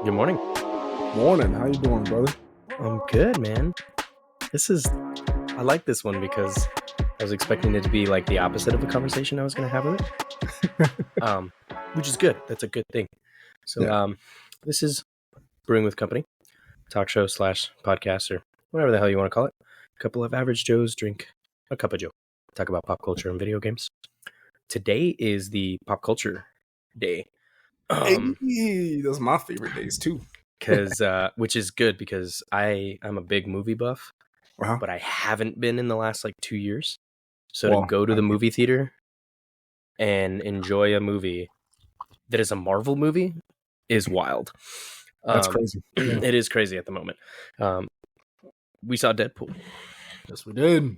Good morning. Morning. How you doing, brother? I'm good, man. I like this one because I was expecting it to be like the opposite of the conversation I was going to have with it, which is good. That's a good thing. So, Yeah. This is Brewing with Company, talk show / podcast or whatever the hell you want to call it. A couple of average Joes drink a cup of Joe. Talk about pop culture and video games. Today is the pop culture day. Hey, those are my favorite days too. Which is good because I'm a big movie buff, but I haven't been in the last like 2 years. So to go to the movie theater and enjoy a movie that is a Marvel movie is wild. That's crazy. It is crazy at the moment. We saw Deadpool. Yes, we did.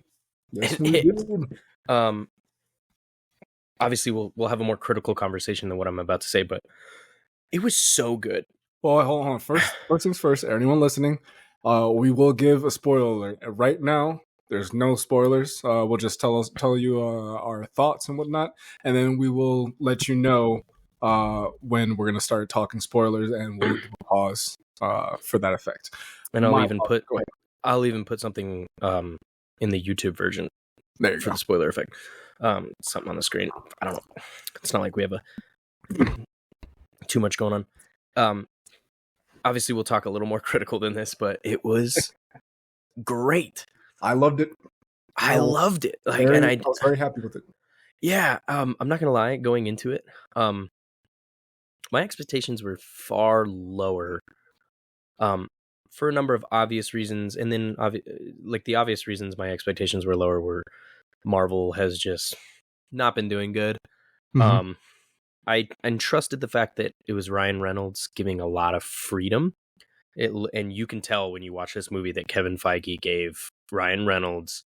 Obviously, we'll have a more critical conversation than what I'm about to say, but it was so good. Well, hold on. First things first. Anyone listening, we will give a spoiler alert. Right now, there's no spoilers. We'll just tell you our thoughts and whatnot, and then we will let you know when we're gonna start talking spoilers, and we'll pause for that effect. And I'll even put something in the YouTube version for the spoiler effect. Something on the screen. I don't know. It's not like we have too much going on. Obviously, we'll talk a little more critical than this, but it was great. I loved it. I loved it. I was very happy with it. Yeah. I'm not gonna lie. Going into it, my expectations were far lower. For a number of obvious reasons, and then the obvious reasons my expectations were lower were Marvel has just not been doing good. Mm-hmm. I entrusted the fact that it was Ryan Reynolds giving a lot of freedom. And you can tell when you watch this movie that Kevin Feige gave Ryan Reynolds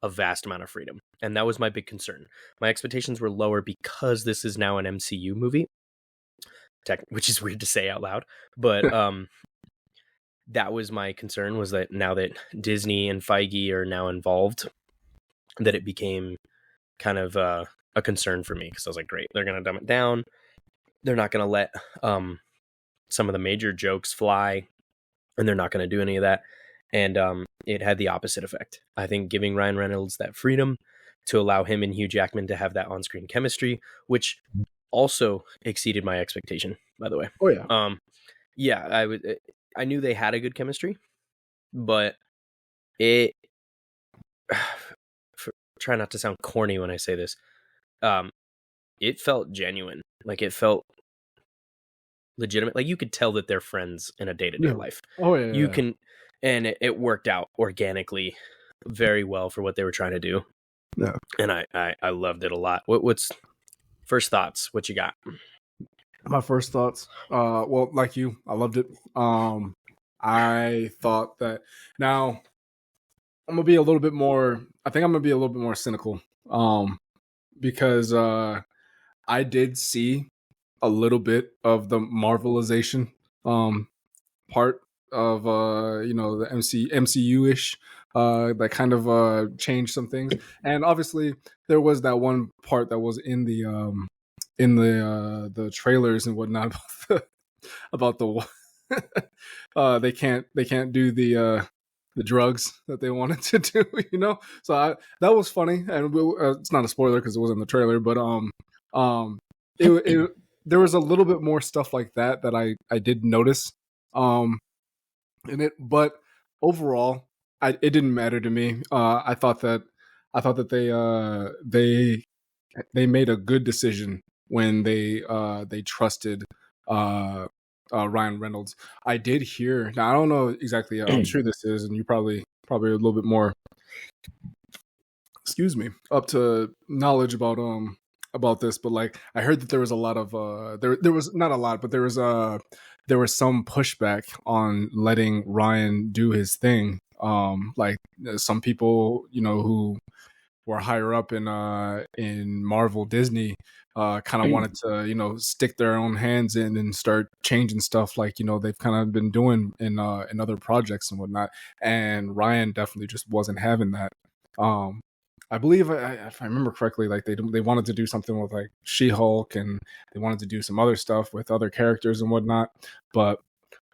a vast amount of freedom. And that was my big concern. My expectations were lower because this is now an MCU movie, which is weird to say out loud. But that was my concern, was that now that Disney and Feige are now involved, that it became kind of a concern for me, because I was like, great, they're going to dumb it down. They're not going to let some of the major jokes fly, and they're not going to do any of that. And it had the opposite effect. I think giving Ryan Reynolds that freedom to allow him and Hugh Jackman to have that on-screen chemistry, which also exceeded my expectation, by the way. Oh, yeah. Yeah, I knew they had a good chemistry, but try not to sound corny when I say this. It felt genuine. Like, it felt legitimate. Like, you could tell that they're friends in a day-to-day life. Oh, yeah. You can, and it worked out organically very well for what they were trying to do. Yeah. And I loved it a lot. What's first thoughts? What you got? My first thoughts, well, like you, I loved it. I thought that now I'm gonna be a little bit more. I think I'm gonna be a little bit more cynical, because I did see a little bit of the Marvelization part of the MCU-ish that kind of changed some things, and obviously there was that one part that was in the trailers and whatnot about the they can't do the drugs that they wanted to do, so that was funny, and it's not a spoiler because it was in the trailer, but there was a little bit more stuff like that I did notice in it, but overall it didn't matter to me. I thought that they made a good decision when they trusted Ryan Reynolds. I did hear, now I don't know exactly how true this is, and you probably a little bit more, up to knowledge about this, but like, I heard that there was a lot of there was not a lot, but there was some pushback on letting Ryan do his thing. Like, some people, who were higher up in Marvel Disney kind of wanted to stick their own hands in and start changing stuff, like they've kind of been doing in other projects and whatnot, and Ryan definitely just wasn't having that. I believe, if I remember correctly, like they wanted to do something with like She-Hulk, and they wanted to do some other stuff with other characters and whatnot, but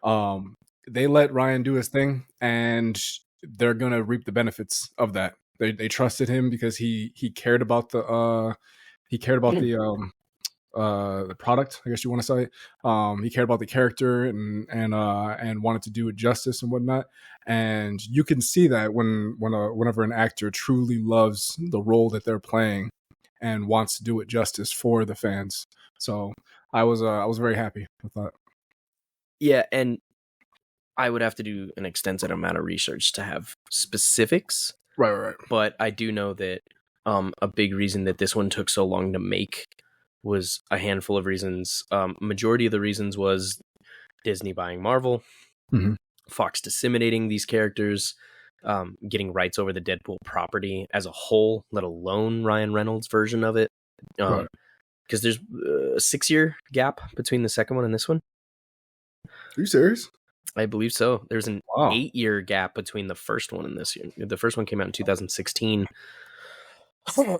Um, they let Ryan do his thing, and they're gonna reap the benefits of that. They trusted him because he cared about the product, I guess you want to say. He cared about the character and wanted to do it justice and whatnot. And you can see that whenever an actor truly loves the role that they're playing and wants to do it justice for the fans. So I was very happy with that. Yeah, and I would have to do an extensive amount of research to have specifics, Right. but I do know that a big reason that this one took so long to make was a handful of reasons. Majority of the reasons was Disney buying Marvel, Mhm. Fox disseminating these characters, getting rights over the Deadpool property as a whole, let alone Ryan Reynolds' version of it. Right. Because there's a 6-year gap between the second one and this one. Are you serious? I believe so. There's an Wow. 8-year gap between the first one and this year. The first one came out in 2016.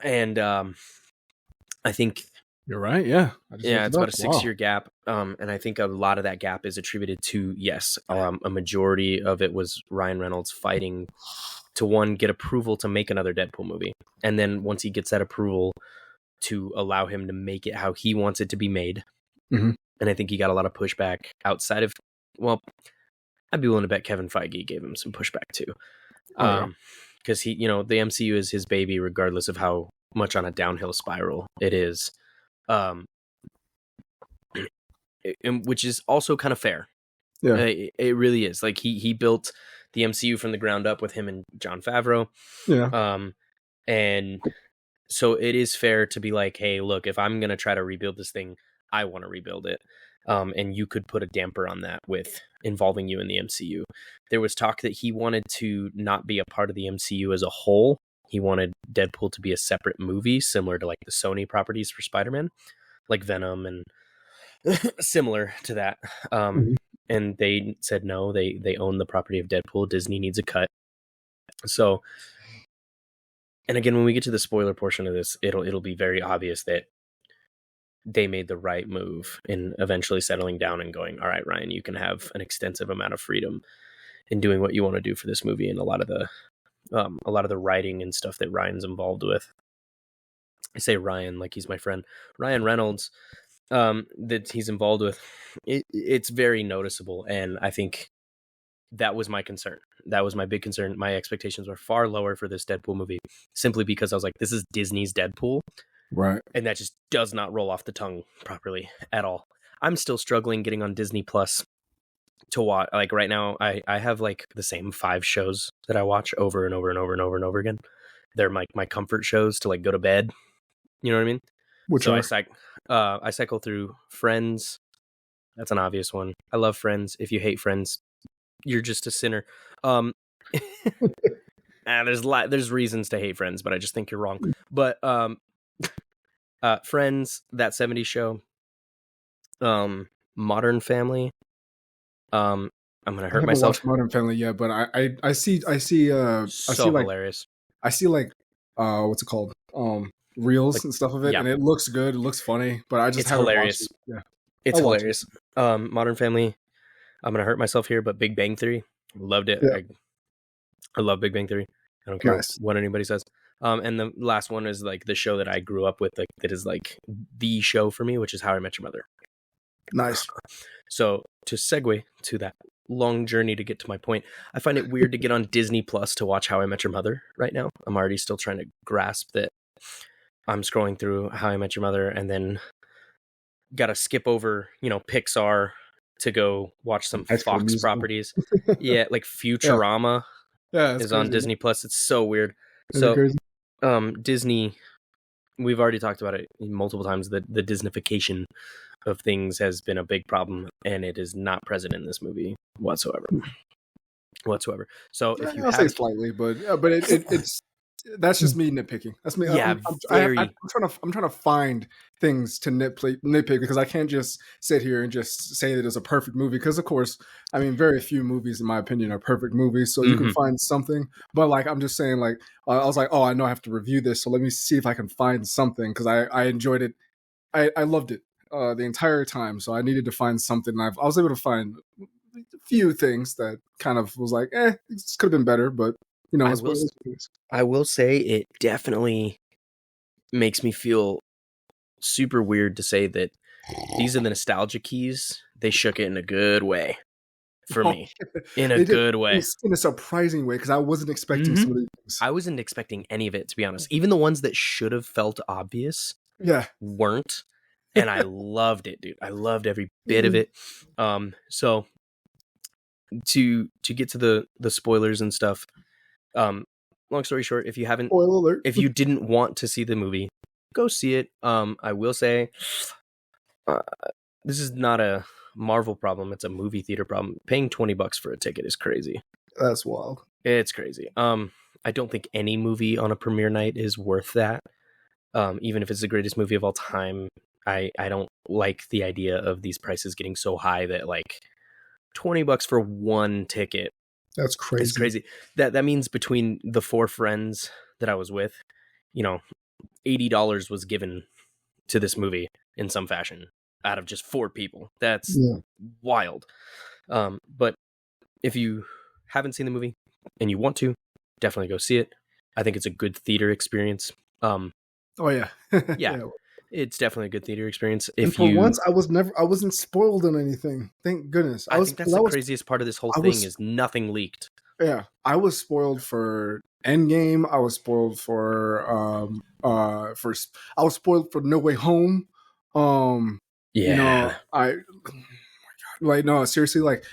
And I think You're right. Yeah. it's about a 6-year gap. And I think a lot of that gap is attributed to, yes, a majority of it was Ryan Reynolds fighting to, one, get approval to make another Deadpool movie. And then once he gets that approval, to allow him to make it how he wants it to be made. Mm-hmm. And I think he got a lot of pushback outside of, well, I'd be willing to bet Kevin Feige gave him some pushback too. Because he, the MCU is his baby, regardless of how much on a downhill spiral it is. Which is also kind of fair. Yeah. It really is. Like he built the MCU from the ground up with him and Jon Favreau. Yeah. And so it is fair to be like, hey, look, if I'm going to try to rebuild this thing, I want to rebuild it. And you could put a damper on that with involving you in the MCU. There was talk that he wanted to not be a part of the MCU as a whole. He wanted Deadpool to be a separate movie, similar to like the Sony properties for Spider-Man, like Venom and similar to that. And they said no, they own the property of Deadpool. Disney needs a cut. So, and again, when we get to the spoiler portion of this, it'll be very obvious that they made the right move in eventually settling down and going, all right, Ryan, you can have an extensive amount of freedom in doing what you want to do for this movie. And a lot of the writing and stuff that Ryan's involved with. I say Ryan like he's my friend. Ryan Reynolds, that he's involved with, it's very noticeable. And I think that was my concern. That was my big concern. My expectations were far lower for this Deadpool movie, simply because I was like, this is Disney's Deadpool. Right. And that just does not roll off the tongue properly at all. I'm still struggling getting on Disney Plus to watch. Like right now, I have like the same 5 shows that I watch over and over and over and over and over again. They're my comfort shows to like go to bed. You know what I mean? Which so I cycle through Friends. That's an obvious one. I love Friends. If you hate Friends, you're just a sinner. There's reasons to hate Friends, but I just think you're wrong. But Friends, That 70s Show, Modern Family. I'm gonna hurt myself. Watched Modern Family yet, but I see hilarious. I see like what's it called? Reels and stuff of it, and it looks good. It looks funny, but I just haven't hilarious. Watched it. Yeah, it's hilarious. Modern Family. I'm gonna hurt myself here, but Big Bang Theory, loved it. Yeah. I love Big Bang Theory. I don't care what anybody says. And the last one is like the show that I grew up with, like that is like the show for me, which is How I Met Your Mother. Nice. So to segue to that long journey to get to my point, I find it weird to get on Disney Plus to watch How I Met Your Mother right now. I'm already still trying to grasp that I'm scrolling through How I Met Your Mother and then got to skip over, Pixar to go watch some Fox properties. Yeah, like Futurama is on Disney Plus. It's so weird. So Disney, we've already talked about it multiple times, the Disneyfication of things has been a big problem, and it is not present in this movie whatsoever. So if you I'll say slightly, but it's that's just me nitpicking. That's me. Yeah, I'm trying to find things to nitpick because I can't just sit here and just say that it's a perfect movie. Because of course, I mean, very few movies, in my opinion, are perfect movies. So you can find something. But like, I'm just saying, like, I was like, oh, I know I have to review this, so let me see if I can find something because I enjoyed it. I loved it the entire time. So I needed to find something. I was able to find few things that kind of was like, this could have been better, but you know, I will say it definitely makes me feel super weird to say that these are the nostalgia keys. They shook it in a good way for me. In a good way. In a surprising way, because I wasn't expecting some of these things. I wasn't expecting any of it, to be honest. Even the ones that should have felt obvious weren't. And I loved it, dude. I loved every bit of it. So to get to the spoilers and stuff, long story short, if you haven't, spoiler alert, if you didn't want to see the movie, go see it. I will say, this is not a Marvel problem. It's a movie theater problem. Paying $20 for a ticket is crazy. That's wild. It's crazy. I don't think any movie on a premiere night is worth that. Even if it's the greatest movie of all time, I don't like the idea of these prices getting so high that like $20 for one ticket. That's crazy. It's crazy. That means between the 4 friends that I was with, you know, $80 was given to this movie in some fashion out of just 4 people. That's wild. But if you haven't seen the movie and you want to, definitely go see it. I think it's a good theater experience. Oh yeah. Yeah. It's definitely a good theater experience. Once I wasn't spoiled on anything. Thank goodness. I think that's the craziest part of this whole thing is nothing leaked. Yeah. I was spoiled for Endgame. I was spoiled for I was spoiled for No Way Home. You know, no, seriously, like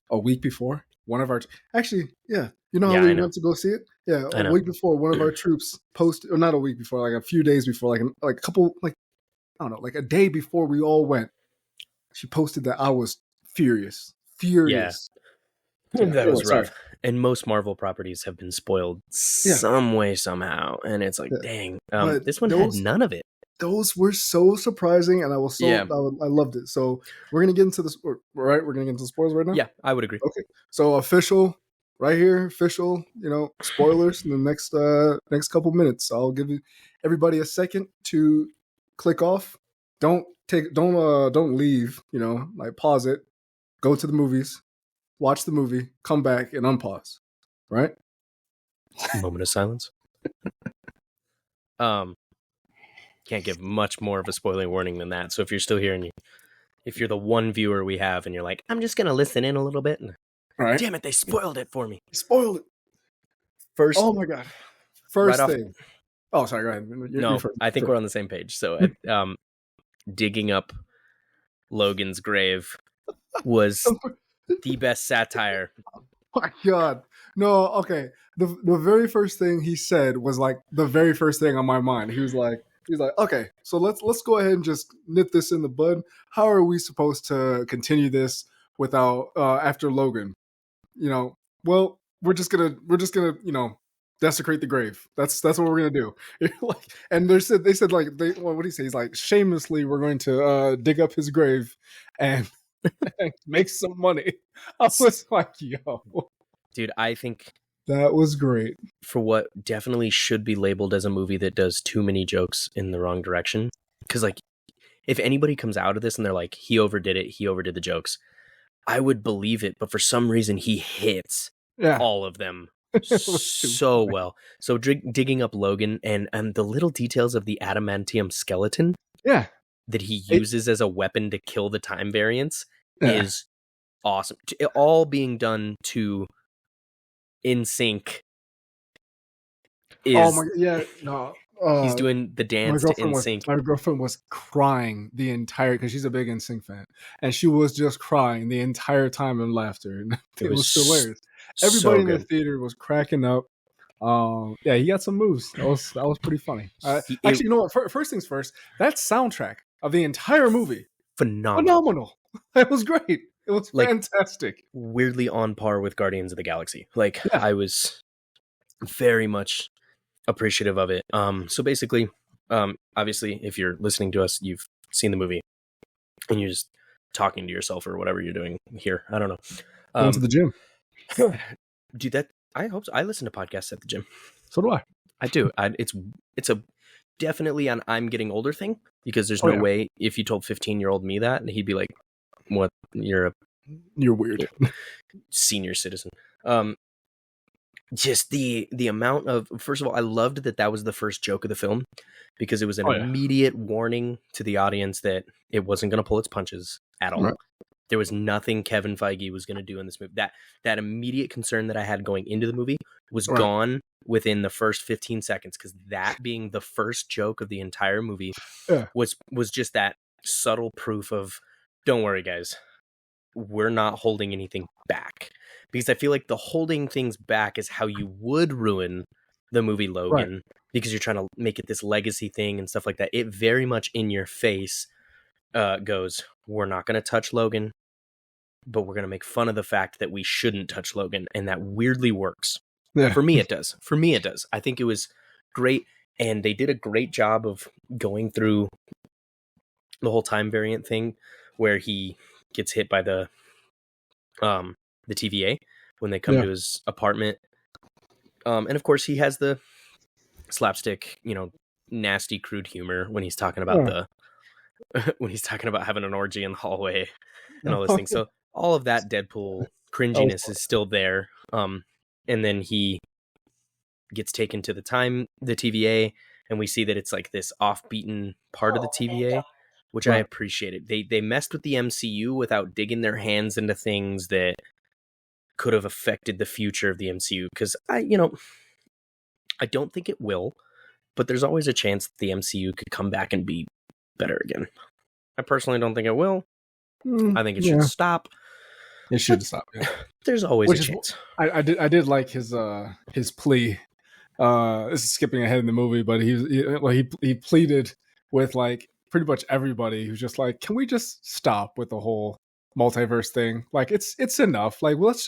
a week before, one of our you know how we went to go see it? Yeah, a week before, one of our troops posted, or not a week before, like a few days before, like a couple, like I don't know, like a day before we all went. She posted that I was furious. Yeah, that was rough. And most Marvel properties have been spoiled some way, somehow, and it's like, dang, this one had none of it. Those were so surprising, and I loved it. So we're gonna get into this, right? We're gonna get into the spoilers right now. Yeah, I would agree. Okay, so official, right here, official. You know, spoilers in the next couple minutes. I'll give everybody a second to click off. Don't leave. You know, like pause it, go to the movies, watch the movie, come back, and unpause. Right? Moment of silence. Can't give much more of a spoiling warning than that. So if you're still here and if you're the one viewer we have and you're like, I'm just going to listen in a little bit. And, damn it, they spoiled it for me. Spoiled it. First. Oh my God. First thing. Oh, sorry. Go ahead. I think we're on the same page. So digging up Logan's grave was the best satire. Oh my God. No. Okay. The very first thing he said was like the very first thing on my mind. He was like, okay, so let's go ahead and just nip this in the bud. How are we supposed to continue this without after Logan? You know, well, we're just gonna you know, desecrate the grave. That's what we're gonna do. And they said what do you say? He's like, shamelessly, we're going to dig up his grave and make some money. I was like, yo, dude, I think that was great. For what definitely should be labeled as a movie that does too many jokes in the wrong direction. Because, like, if anybody comes out of this and they're like, he overdid it, he overdid the jokes, I would believe it. But for some reason, he hits all of them so well. So digging up Logan and the little details of the adamantium skeleton that he uses as a weapon to kill the time variants is awesome. It all being done to In Sync is he's doing the dance to In Sync. My girlfriend was crying the entire, because she's a big In Sync fan, and she was just crying the entire time in laughter. And it was hilarious. Everybody in the theater was cracking up. He got some moves. That was pretty funny. Actually, you know what? First things first. That soundtrack of the entire movie, phenomenal. It was great. It was fantastic. Weirdly on par with Guardians of the Galaxy. I was very much appreciative of it. So basically, obviously, if you're listening to us, you've seen the movie and you're just talking to yourself or whatever you're doing here. I don't know. Going to the gym. Do that. I hope so. I listen to podcasts at the gym. So do I. I do. It's a definitely an I'm getting older thing, because there's no way if you told 15-year-old me that, he'd be like, what? You're a You're weird. Senior citizen. Just the amount of, first of all, I loved that was the first joke of the film, because it was an Oh, yeah. immediate warning to the audience that it wasn't going to pull its punches at all. Right. There was nothing Kevin Feige was going to do in this movie. That immediate concern that I had going into the movie was Right. gone within the first 15 seconds, because that being the first joke of the entire movie Yeah. was just that subtle proof of, don't worry, guys, we're not holding anything back. Because I feel like the holding things back is how you would ruin the movie Logan, Right. because you're trying to make it this legacy thing and stuff like that. It very much in your face goes, we're not going to touch Logan, but we're going to make fun of the fact that we shouldn't touch Logan. And that weirdly works. Yeah. For me, it does. I think it was great. And they did a great job of going through the whole time variant thing where he gets hit by the TVA when they come to his apartment. And of course he has the slapstick, nasty, crude humor when he's talking about when he's talking about having an orgy in the hallway and all those things. So all of that Deadpool cringiness is still there. And then he gets taken to the TVA, and we see that it's like this off-beaten part of the TVA, which I appreciated. They messed with the MCU without digging their hands into things that could have affected the future of the MCU, because I don't think it will, but there's always a chance that the MCU could come back and be better again. I personally don't think it will. I think it should stop. It should stop. Yeah. There's always a chance. I did like his plea. This is skipping ahead in the movie, but he pleaded with like pretty much everybody who's just like, can we just stop with the whole multiverse thing? Like it's enough. Like, well, let's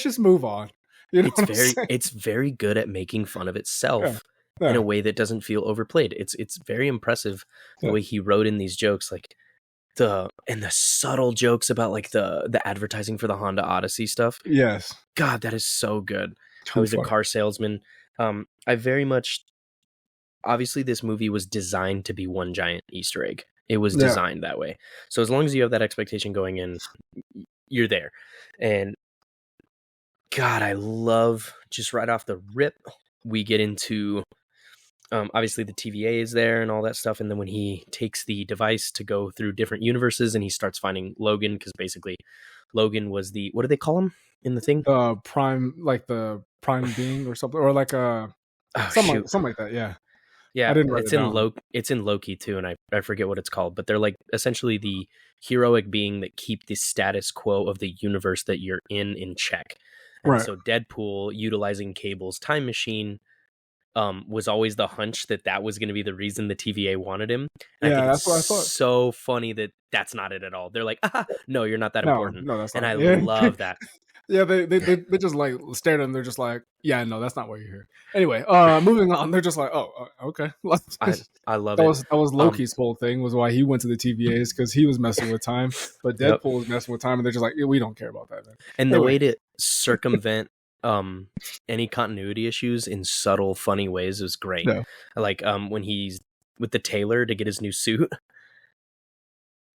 just move on. It's very good at making fun of itself in a way that doesn't feel overplayed. It's very impressive the way he wrote in these jokes, like the subtle jokes about like the advertising for the Honda Odyssey stuff. Yes. God, that is so good. I was a car salesman. I very much, obviously this movie was designed to be one giant Easter egg. It was designed that way. So as long as you have that expectation going in, you're there. And God, I love, just right off the rip, we get into, obviously the TVA is there and all that stuff. And then when he takes the device to go through different universes and he starts finding Logan, because basically Logan was the, what do they call him in the thing? Prime, like the prime being or something, or like something like that. Yeah. Yeah, it's in Loki too, and I forget what it's called, but they're like essentially the heroic being that keep the status quo of the universe that you're in check. And so Deadpool, utilizing Cable's time machine, was always the hunch that was going to be the reason the TVA wanted him. And I think that's what I thought. So funny that that's not it at all. They're like, no, you're not that important. No, that's not. And I love that. Yeah, they just like stared at him. They're just like, yeah, no, that's not why you're here. Anyway, moving on. They're just like, oh, okay. I love it. That was Loki's whole thing, was why he went to the TVAs, because he was messing with time. But Deadpool was messing with time, and they're just like, yeah, we don't care about that, man. And the way to circumvent any continuity issues in subtle, funny ways is great. Yeah. Like when he's with the tailor to get his new suit.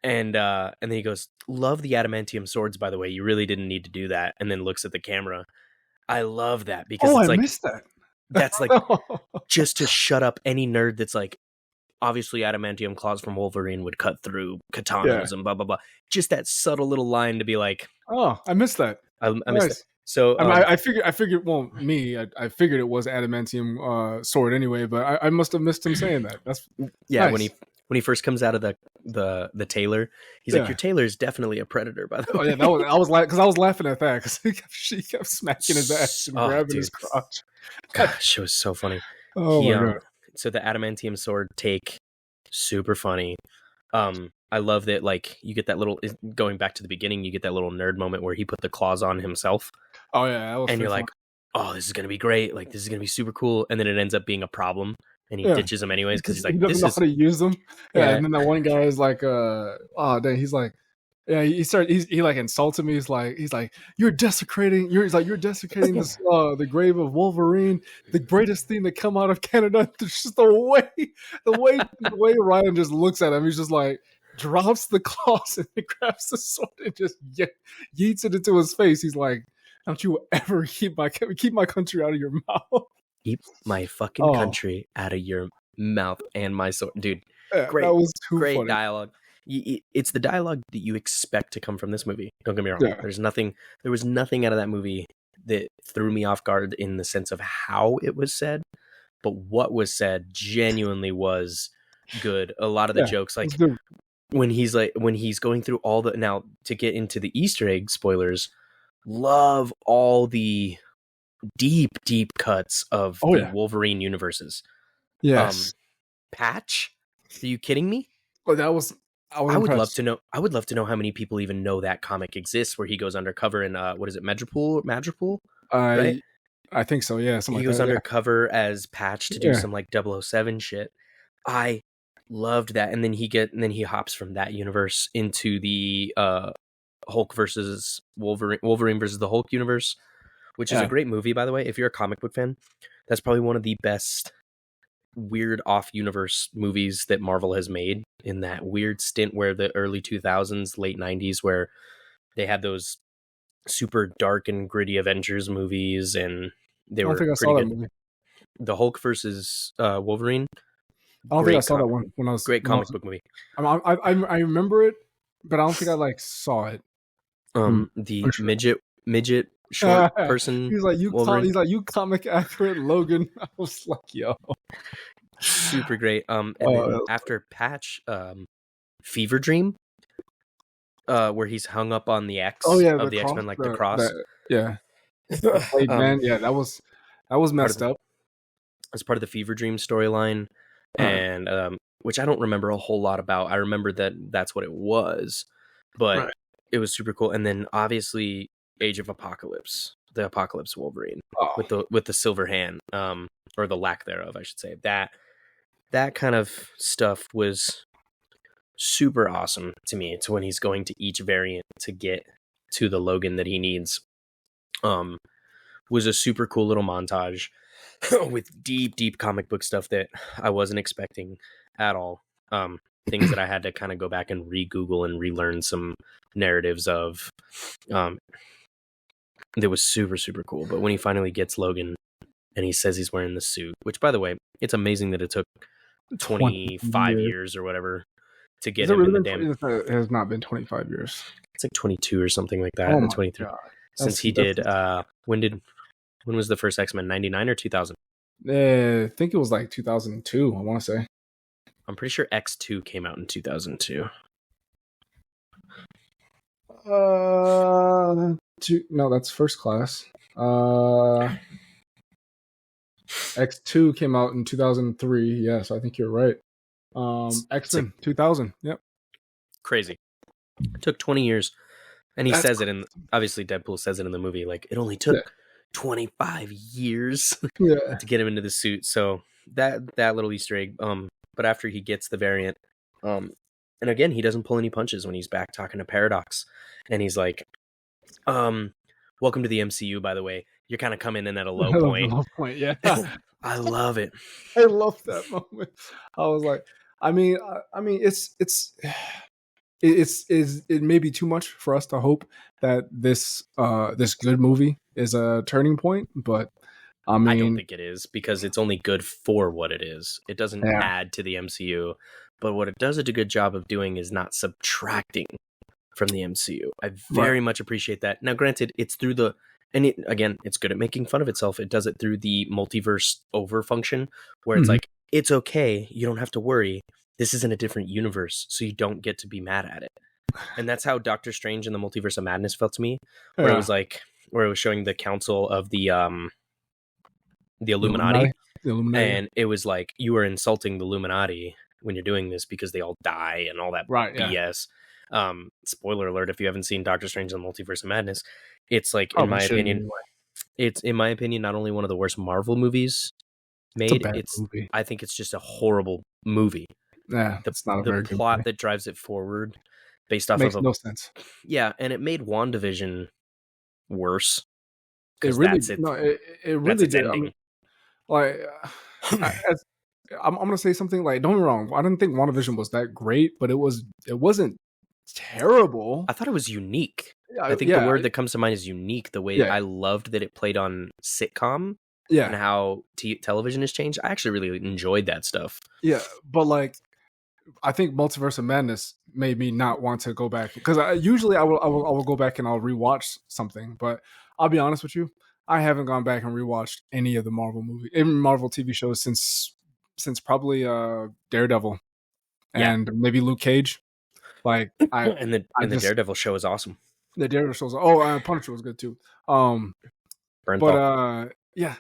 And then he goes, love the adamantium swords, by the way. You really didn't need to do that. And then looks at the camera. I love that, because it's I missed that. That's like just to shut up any nerd that's like, obviously adamantium claws from Wolverine would cut through katanas and blah, blah, blah. Just that subtle little line to be like, oh, I missed that. I missed that. So I figured. Well, I figured it was adamantium sword anyway, but I must have missed him saying that. That's nice. When he first comes out of the tailor, he's like, your tailor is definitely a predator, by the way. Oh yeah, I was laughing at that, because she kept smacking his ass and grabbing his crotch. Gosh, it was so funny. Oh my God. So the adamantium sword take, super funny. I love that, like, you get that little, going back to the beginning, you get that little nerd moment where he put the claws on himself. Oh yeah, and you're like, oh, this is gonna be great. Like, this is gonna be super cool. And then it ends up being a problem, and he ditches them anyways, because he's like, he doesn't know how to use them. Yeah, and then that one guy is like, oh dang, he's like, yeah, he like insulted me. He's like, you're desecrating this the grave of Wolverine, the greatest thing to come out of Canada. It's just the way Ryan just looks at him. He's just like, drops the claws and grabs the sword and just yeets it into his face. He's like, "Don't you ever keep my country out of your mouth." Keep my fucking Oh, country out of your mouth and my sword, dude. yeah, that Great, was too great funny. dialogue. It's the dialogue that you expect to come from this movie. Don't get me wrong. Yeah, There was nothing out of that movie that threw me off guard in the sense of how it was said, but what was said genuinely was good. A lot of the yeah, jokes, it was like good. when he's going through all the, now to get into the Easter egg spoilers, love all the deep cuts of Oh the yeah, Wolverine universes. yes. Patch? Are you kidding me? But I was impressed. I would love to know how many people even know that comic exists, where he goes undercover in what is it, Madripoor, right? I I think so. Yeah, something He like goes that. Yeah, undercover as Patch to do yeah. some like 007 shit. I loved that, and then he hops from that universe into the Hulk versus Wolverine versus the Hulk universe, which is a Yeah. great movie, by the way. If you're a comic book fan, that's probably one of the best weird off universe movies that Marvel has made, in that weird stint where the early 2000s, late 90s, where they had those super dark and gritty Avengers movies, and they I don't were think I pretty saw that good. movie. The Hulk versus Wolverine, I don't think I saw that one great when I comic was. book movie. I remember it, but I don't think I like saw it. For The sure. midget short person He's like Wolverine, He's like, you comic accurate Logan. I was like, yo. super great. And then Uh, after Patch, Fever Dream, where he's hung up on the oh X yeah, of the the X cross. Men, like the cross. Yeah, the blade man. um, Yeah, that was part of messed the up. as part of the Fever Dream storyline, Right, and which I don't remember a whole lot about. I remember that that's what it was, but right. it was super cool. And then obviously Age of Apocalypse, the Apocalypse Wolverine Oh, with the silver hand, or the lack thereof, I should say. That kind of stuff was super awesome to me. It's when he's going to each variant to get to the Logan that he needs. Um, was a super cool little montage with deep comic book stuff that I wasn't expecting at all. Things that I had to kind of go back and re-Google and relearn some narratives of. Um, that was super cool. But when he finally gets Logan and he says he's wearing the suit, which, by the way, it's amazing that it took 20 25 years. years or whatever to Has get it him in really the been? damn. It has not been 25 years. It's like 22 or something like that, Oh or my 23. god. Since he That's did, when was the first X-Men? 99 or 2000? I think it was like 2002. I want to say. I'm pretty sure X2 came out in 2002. No, that's First Class. X2 came out in 2003. Yes, I think you're right. X-Men 2000. Yep. Crazy. It took 20 years. And he That's says it in, obviously Deadpool says it in the movie, like, it only took 25 years Yeah. to get him into the suit. So that little Easter egg. But after he gets the variant, and again, he doesn't pull any punches when he's back talking to Paradox. And he's like, welcome to the MCU, by the way. You're kind of coming in at a low point. Low point, yeah. I love it. I love that moment. I was like, I mean, it may be too much for us to hope that this good movie is a turning point, but I I don't mean, think it is, because it's only good for what it is. It doesn't yeah, add to the MCU, but what it does a good job of doing is not subtracting from the MCU. I very right. much appreciate that. Now, granted, it's through again, it's good at making fun of itself. It does it through the multiverse over function, where it's Mhm. like, it's okay. You don't have to worry. This is in a different universe, so you don't get to be mad at it. And that's how Doctor Strange and the Multiverse of Madness felt to me, where it was like, where it was showing the council of the Illuminati, The Illuminati, and it was like, you are insulting the Illuminati when you're doing this, because they all die and all that right? Yeah, BS. Spoiler alert if you haven't seen Doctor Strange and the Multiverse of Madness. It's like, probably shouldn't anyway. it's in my opinion not only one of the worst Marvel movies It's a made, bad movie. I think it's just a horrible movie. Yeah, it's not a The very good plot movie. that drives it forward, based off Makes of no sense. yeah, and it made WandaVision worse, It because really that's it. no, it That's really its did. I ending. mean, like I'm gonna say something like, don't get me wrong, I didn't think WandaVision was that great, but it wasn't terrible. I thought it was unique. I Yeah, think the yeah, word that comes to mind is unique. The way yeah, I loved that it played on sitcom and yeah, how television has changed. I actually really enjoyed that stuff. yeah. But like, I think Multiverse of Madness made me not want to go back because usually I will go back and I'll rewatch something. But I'll be honest with you, I haven't gone back and rewatched any of the Marvel even Marvel TV shows since probably Daredevil Yeah, and maybe Luke Cage. Like I and the just Daredevil show is awesome. the Daredevil shows. Oh, Punisher was good too. But Bernthal yeah,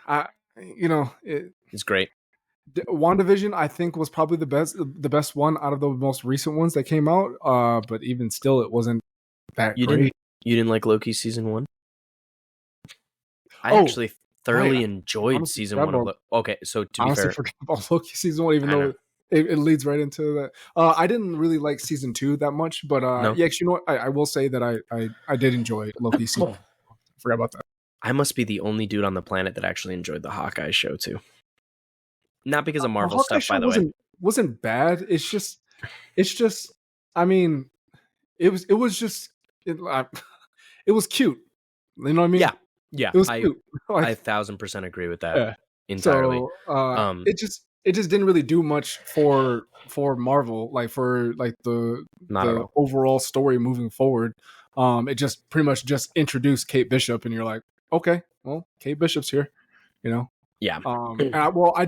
is great. WandaVision I think was probably the best one out of the most recent ones that came out. But even still, it wasn't that You great. didn't like Loki season 1? I Oh, actually right. thoroughly I enjoyed honestly season forgot 1 of about Loki. Okay, so to be honestly fair, forgot about Loki season one, even I know. though it leads right into that. I didn't really like season two that much, but No. yeah, actually, you know what? I will say that I did enjoy Loki season. Forgot about that. I must be the only dude on the planet that actually enjoyed the Hawkeye show too. Not because of The Marvel Hawkeye stuff, show by the way. wasn't bad. It's just. I mean, it was just it was cute. You know what I mean? Yeah. It was I cute. I Like 1000% agree with that yeah. entirely. So Um, it just didn't really do much for Marvel, like for like not at the all. overall story moving forward. It just pretty much just introduced Kate Bishop, and you're like, okay, well, Kate Bishop's here, you know. Yeah. And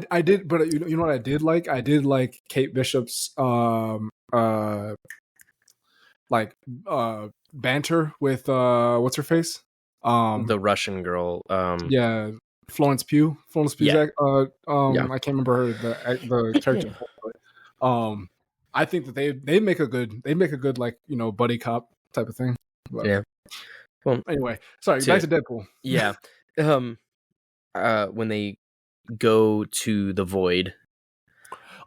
I did, but you know what I did like? I did like Kate Bishop's like banter with what's her face? The Russian girl. Yeah, Florence Pugh. Florence Pugh's Yeah. Yeah. I can't remember her the character. But, I think that they make a good like buddy cop type of thing. But Yeah. Well, anyway, sorry. Back to Deadpool. yeah. When they go to the void.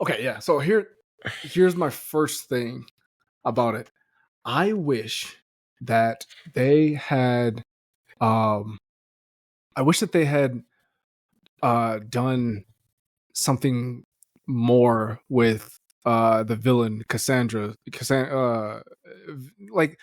Okay, yeah. So here's my first thing about it. I wish that they had I wish that they had done something more with the villain Cassandra. Like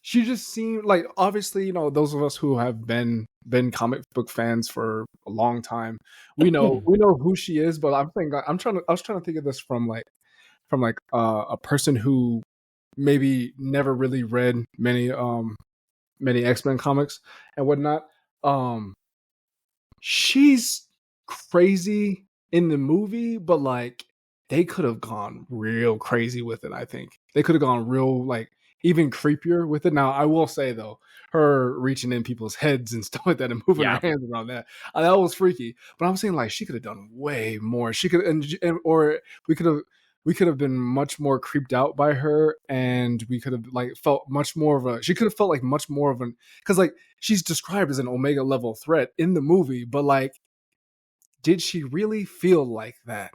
she just seemed like, obviously, those of us who have been comic book fans for a long time, we know who she is. But I was trying to think of this from a person who maybe never really read many X-Men comics and whatnot. Um, she's crazy in the movie, but like they could have gone real crazy with it. I think they could have gone real like even creepier with it. Now, I will say though, her reaching in people's heads and stuff like that and moving Yeah. her hands around that was freaky. But I'm saying like she could have done way more. She could or we could have been much more creeped out by her, and we could have like felt much more of a. She could have felt like much more of an, because like she's described as an Omega level threat in the movie, but like, did she really feel like that?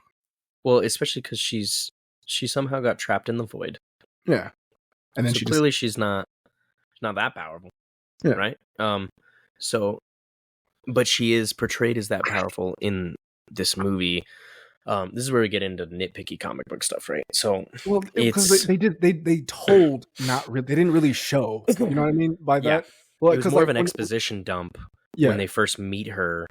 Well, especially because she somehow got trapped in the void. Yeah, and then So she clearly she's not that powerful, Yeah. right? So, but she is portrayed as that powerful in this movie. This is where we get into nitpicky comic book stuff, right? So Well, because it's they told not really, they didn't really show. You know what I mean by yeah, that? Well, it was because more like of an exposition dump when yeah, they first meet her,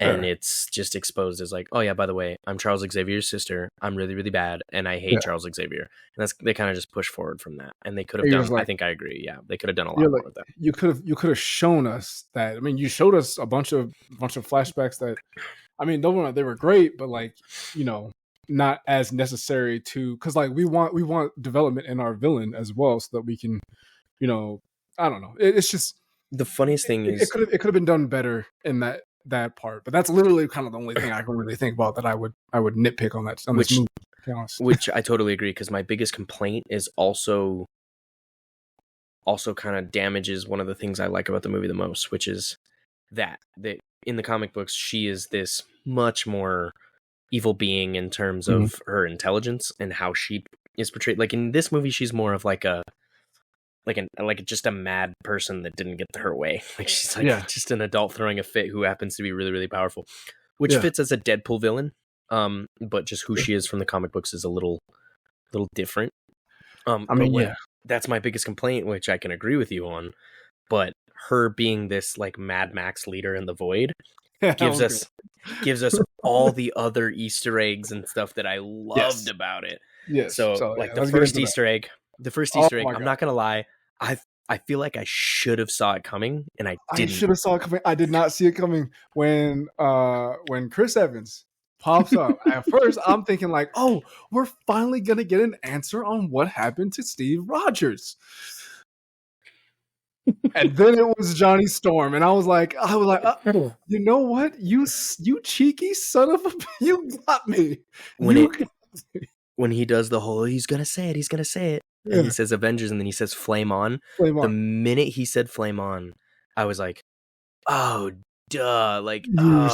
and yeah, it's just exposed as like, oh yeah, by the way, I'm Charles Xavier's sister. I'm really really bad, and I hate yeah. Charles Xavier. And they kind of just push forward from that, and they could have And you're done. just I like, think I agree. Yeah, they could have done a lot you're more like, with that. you could have shown us that. I mean, you showed us a bunch of flashbacks that, I mean, don't get me wrong, they were great, but like, not as necessary to, because like we want development in our villain as well, so that we can, I don't know. It's just The funniest thing it is, could have been done better in that part. But that's literally kind of the only thing I can really think about that I would nitpick on this which movie. To be honest. which I totally agree, because my biggest complaint is also kind of damages one of the things I like about the movie the most, which is that in the comic books she is this much more evil being in terms Mhm. of her intelligence and how she is portrayed. Like in this movie, she's more of like just a mad person that didn't get her way. Like she's like Yeah. just an adult throwing a fit who happens to be really really powerful, which Yeah. fits as a Deadpool villain. but just who she is from the comic books is a little different. I But mean, yeah. that's my biggest complaint, which I can agree with you on. But her being this like Mad Max leader in the void Yeah, that gives was good. us all the other Easter eggs and stuff that I loved Yes. about it. Yes. So So like yeah, let's get into that. the first Oh Easter egg, my I'm god. not gonna lie, I feel like I should have saw it coming and I I didn't. should have saw it coming. I did not see it coming when Chris Evans pops up. At first, I'm thinking like, oh, we're finally gonna get an answer on what happened to Steve Rogers. And then it was Johnny Storm, and I was like, you know what, you cheeky son of a, you got me. when You it got when he does the whole he's gonna say it, and he yeah, says Avengers and then he says Flame On. flame The on. minute he said Flame On, I was like, oh duh, like You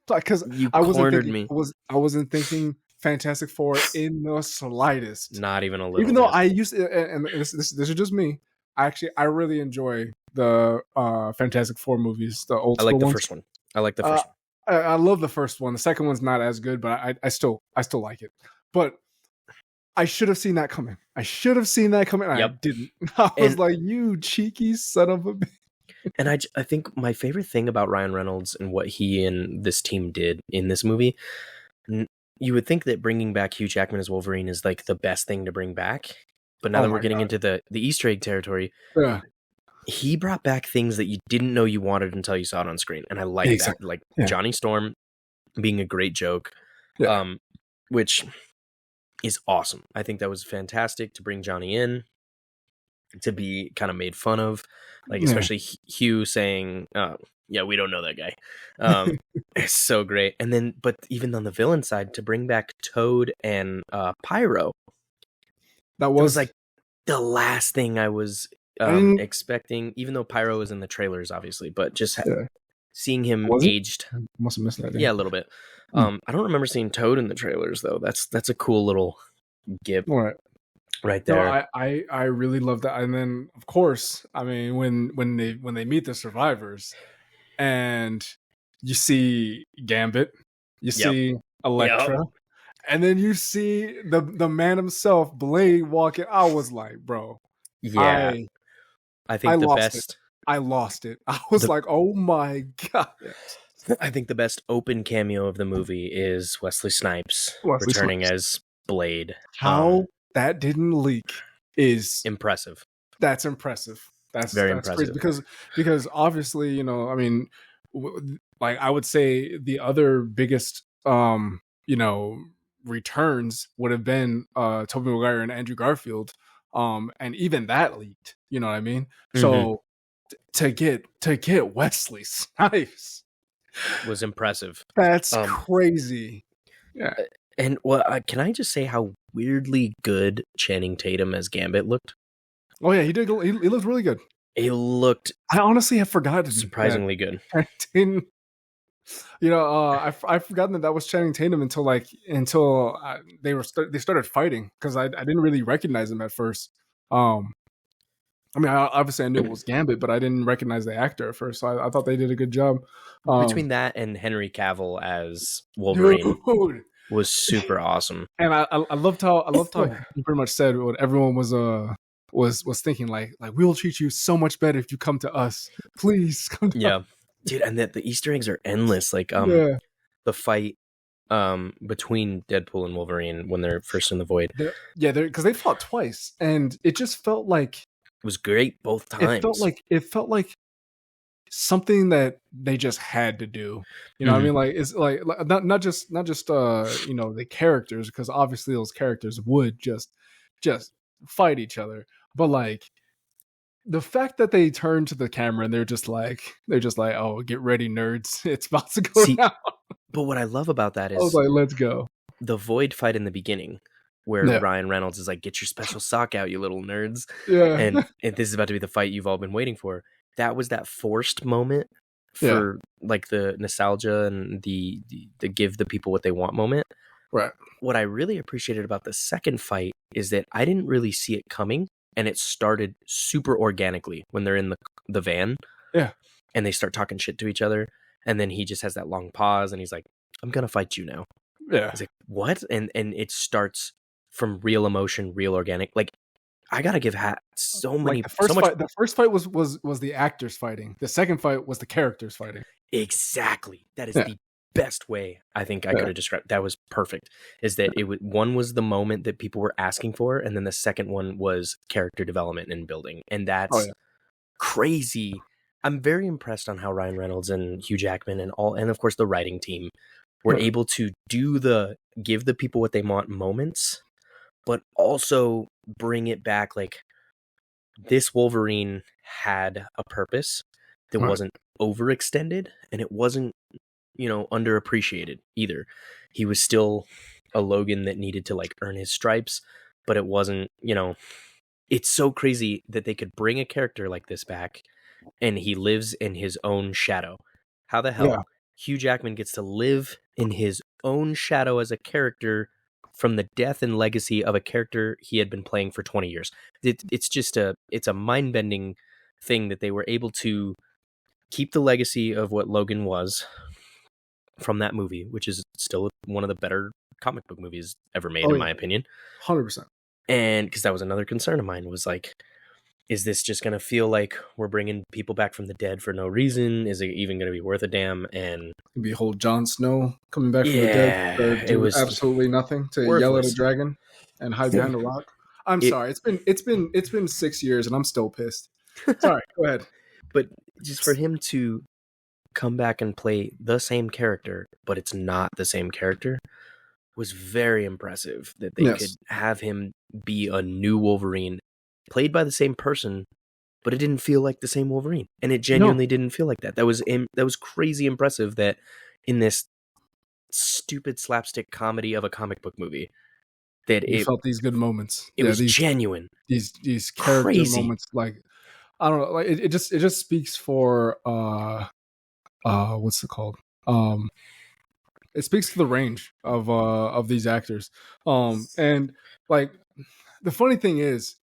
because you I wasn't cornered thinking me. I wasn't thinking Fantastic Four in the slightest. Not even a little Even though bit. I used to, and this is just me. I really enjoy the Fantastic Four movies, the old I school like the ones. first one. I like the Uh, first one. I love the first one. The second one's not as good, but I still like it. But I should have seen that coming. I should have seen that coming. And I Yep. didn't. I was And like, you cheeky son of a bitch. and I think my favorite thing about Ryan Reynolds and what he and this team did in this movie, you would think that bringing back Hugh Jackman as Wolverine is like the best thing to bring back. But now Oh that we're my getting god. into the Easter egg territory, Yeah. he brought back things that you didn't know you wanted until you saw it on screen. And I like that. Exactly. Like Yeah. Johnny Storm being a great joke. Yeah. Which is awesome. I think that was fantastic to bring Johnny in to be kind of made fun of, like especially Hugh saying, "Yeah, we don't know that guy." It's so great. And then, but even on the villain side, to bring back Toad and Pyro, That was was like the last thing I was expecting. Even though Pyro was in the trailers, obviously, but just seeing him aged, must have missed that. yeah, a little bit. I don't remember seeing Toad in the trailers though. That's a cool little gip. All right. Right there. No, I really love that. And then of course, I mean when they meet the survivors and you see Gambit, you see Elektra, and then you see the man himself, Blade, walking. I was like, bro. Yeah. I think the best I lost it. I was like, oh my god. I think the best open cameo of the movie is Wesley Snipes returning as Blade. How that didn't leak is impressive. That's impressive. That's very impressive because obviously, you know, I mean, like I would say the other biggest you know, returns would have been Tobey Maguire and Andrew Garfield, and even that leaked, you know what I mean? So to get Wesley Snipes was impressive. That's crazy. Yeah. And can I just say how weirdly good Channing Tatum as Gambit looked? Oh yeah, he did. He looked really good. He looked. I honestly have forgotten. Surprisingly good. You know, I've forgotten that was Channing Tatum until they started fighting, because I didn't really recognize him at first. I mean, obviously I knew it was Gambit, but I didn't recognize the actor at first. So I thought they did a good job. Between that and Henry Cavill as Wolverine was super awesome. And I loved how he pretty much said what everyone was thinking, like we'll treat you so much better if you come to us. Please come to us. Dude, and the Easter eggs are endless. Like the fight between Deadpool and Wolverine when they're first in the void. Because they fought twice, and it just felt like it was great both times. It felt like something that they just had to do. You know what I mean? Like it's like not just you know, the characters, because obviously those characters would just fight each other, but like the fact that they turn to the camera and they're just like, oh, get ready, nerds, it's about to go down. But what I love about that is, I was like, let's go. The void fight in the beginning, where Ryan Reynolds is like, get your special sock out, you little nerds. Yeah. And this is about to be the fight you've all been waiting for. That was that forced moment for like the nostalgia and the give the people what they want moment. Right. What I really appreciated about the second fight is that I didn't really see it coming, and it started super organically when they're in the van. Yeah. And they start talking shit to each other. And then he just has that long pause and he's like, I'm going to fight you now. Yeah. He's like, what? And it starts from real emotion, real organic. Like, I gotta give Hat Like so much. the first fight was the actors fighting. The second fight was the characters fighting. Exactly. That is Yeah. the best way I think I Yeah. could have described. That was perfect. Is that one was the moment that people were asking for, and then the second one was character development and building, and Oh that's yeah. crazy. I'm very impressed on how Ryan Reynolds and Hugh Jackman and of course the writing team were Yeah. able to give the people what they want moments, but also bring it back. Like, this Wolverine had a purpose that Right. wasn't overextended, and it wasn't, underappreciated either. He was still a Logan that needed to like earn his stripes, but it wasn't, it's so crazy that they could bring a character like this back and he lives in his own shadow. How the Yeah. hell Hugh Jackman gets to live in his own shadow as a character from the death and legacy of a character he had been playing for 20 years. It's a mind-bending thing that they were able to keep the legacy of what Logan was from that movie, which is still one of the better comic book movies ever made, Oh in yeah. my opinion. 100%. And because that was another concern of mine, was like, is this just going to feel like we're bringing people back from the dead for no reason? Is it even going to be worth a damn? And Behold Jon Snow coming back from the dead to yeah, it do was absolutely nothing, to yell at a worthless. dragon and hide behind a rock. I'm It, sorry. It's been 6 years and I'm still pissed. Sorry. Go ahead. but just for him to come back and play the same character, but it's not the same character, was very impressive. That they could Yes. have him be a new Wolverine, played by the same person, but it didn't feel like the same Wolverine, and it No. genuinely didn't feel like that. That was crazy impressive. That in this stupid slapstick comedy of a comic book movie, that You felt these good moments. it Yeah. was genuine, These character crazy. moments. Like I don't know. Like it just speaks for what's it called? It speaks to the range of these actors. And like the funny thing is,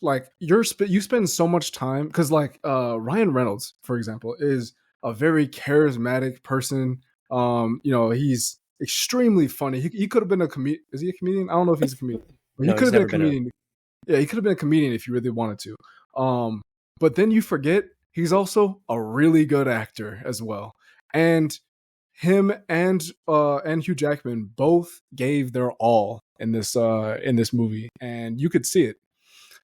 like you spend so much time because like Ryan Reynolds, for example, is a very charismatic person. He's extremely funny. He could have been a comedian. Is he a comedian? I don't know if he's a comedian, but he No, could he's have been a never been a. comedian. Yeah, he could have been a comedian if he really wanted to. But then you forget he's also a really good actor as well. And him and Hugh Jackman both gave their all in this movie, and you could see it.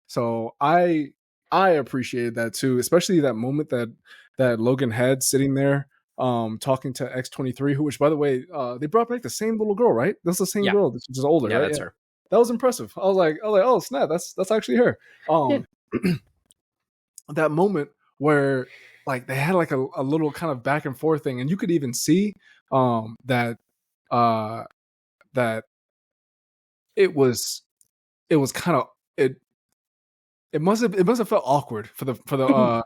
So I appreciated that too, especially that moment that Logan had sitting there talking to X-23, who, which by the way, they brought back the same little girl, right? That's the same Yeah, girl, this is just older, yeah, right? that's Yeah. her. That was impressive. I was like, oh snap, that's actually her. Yeah. That moment where like they had like a little kind of back and forth thing, and you could even see that uh that it was kind of it must have felt awkward for the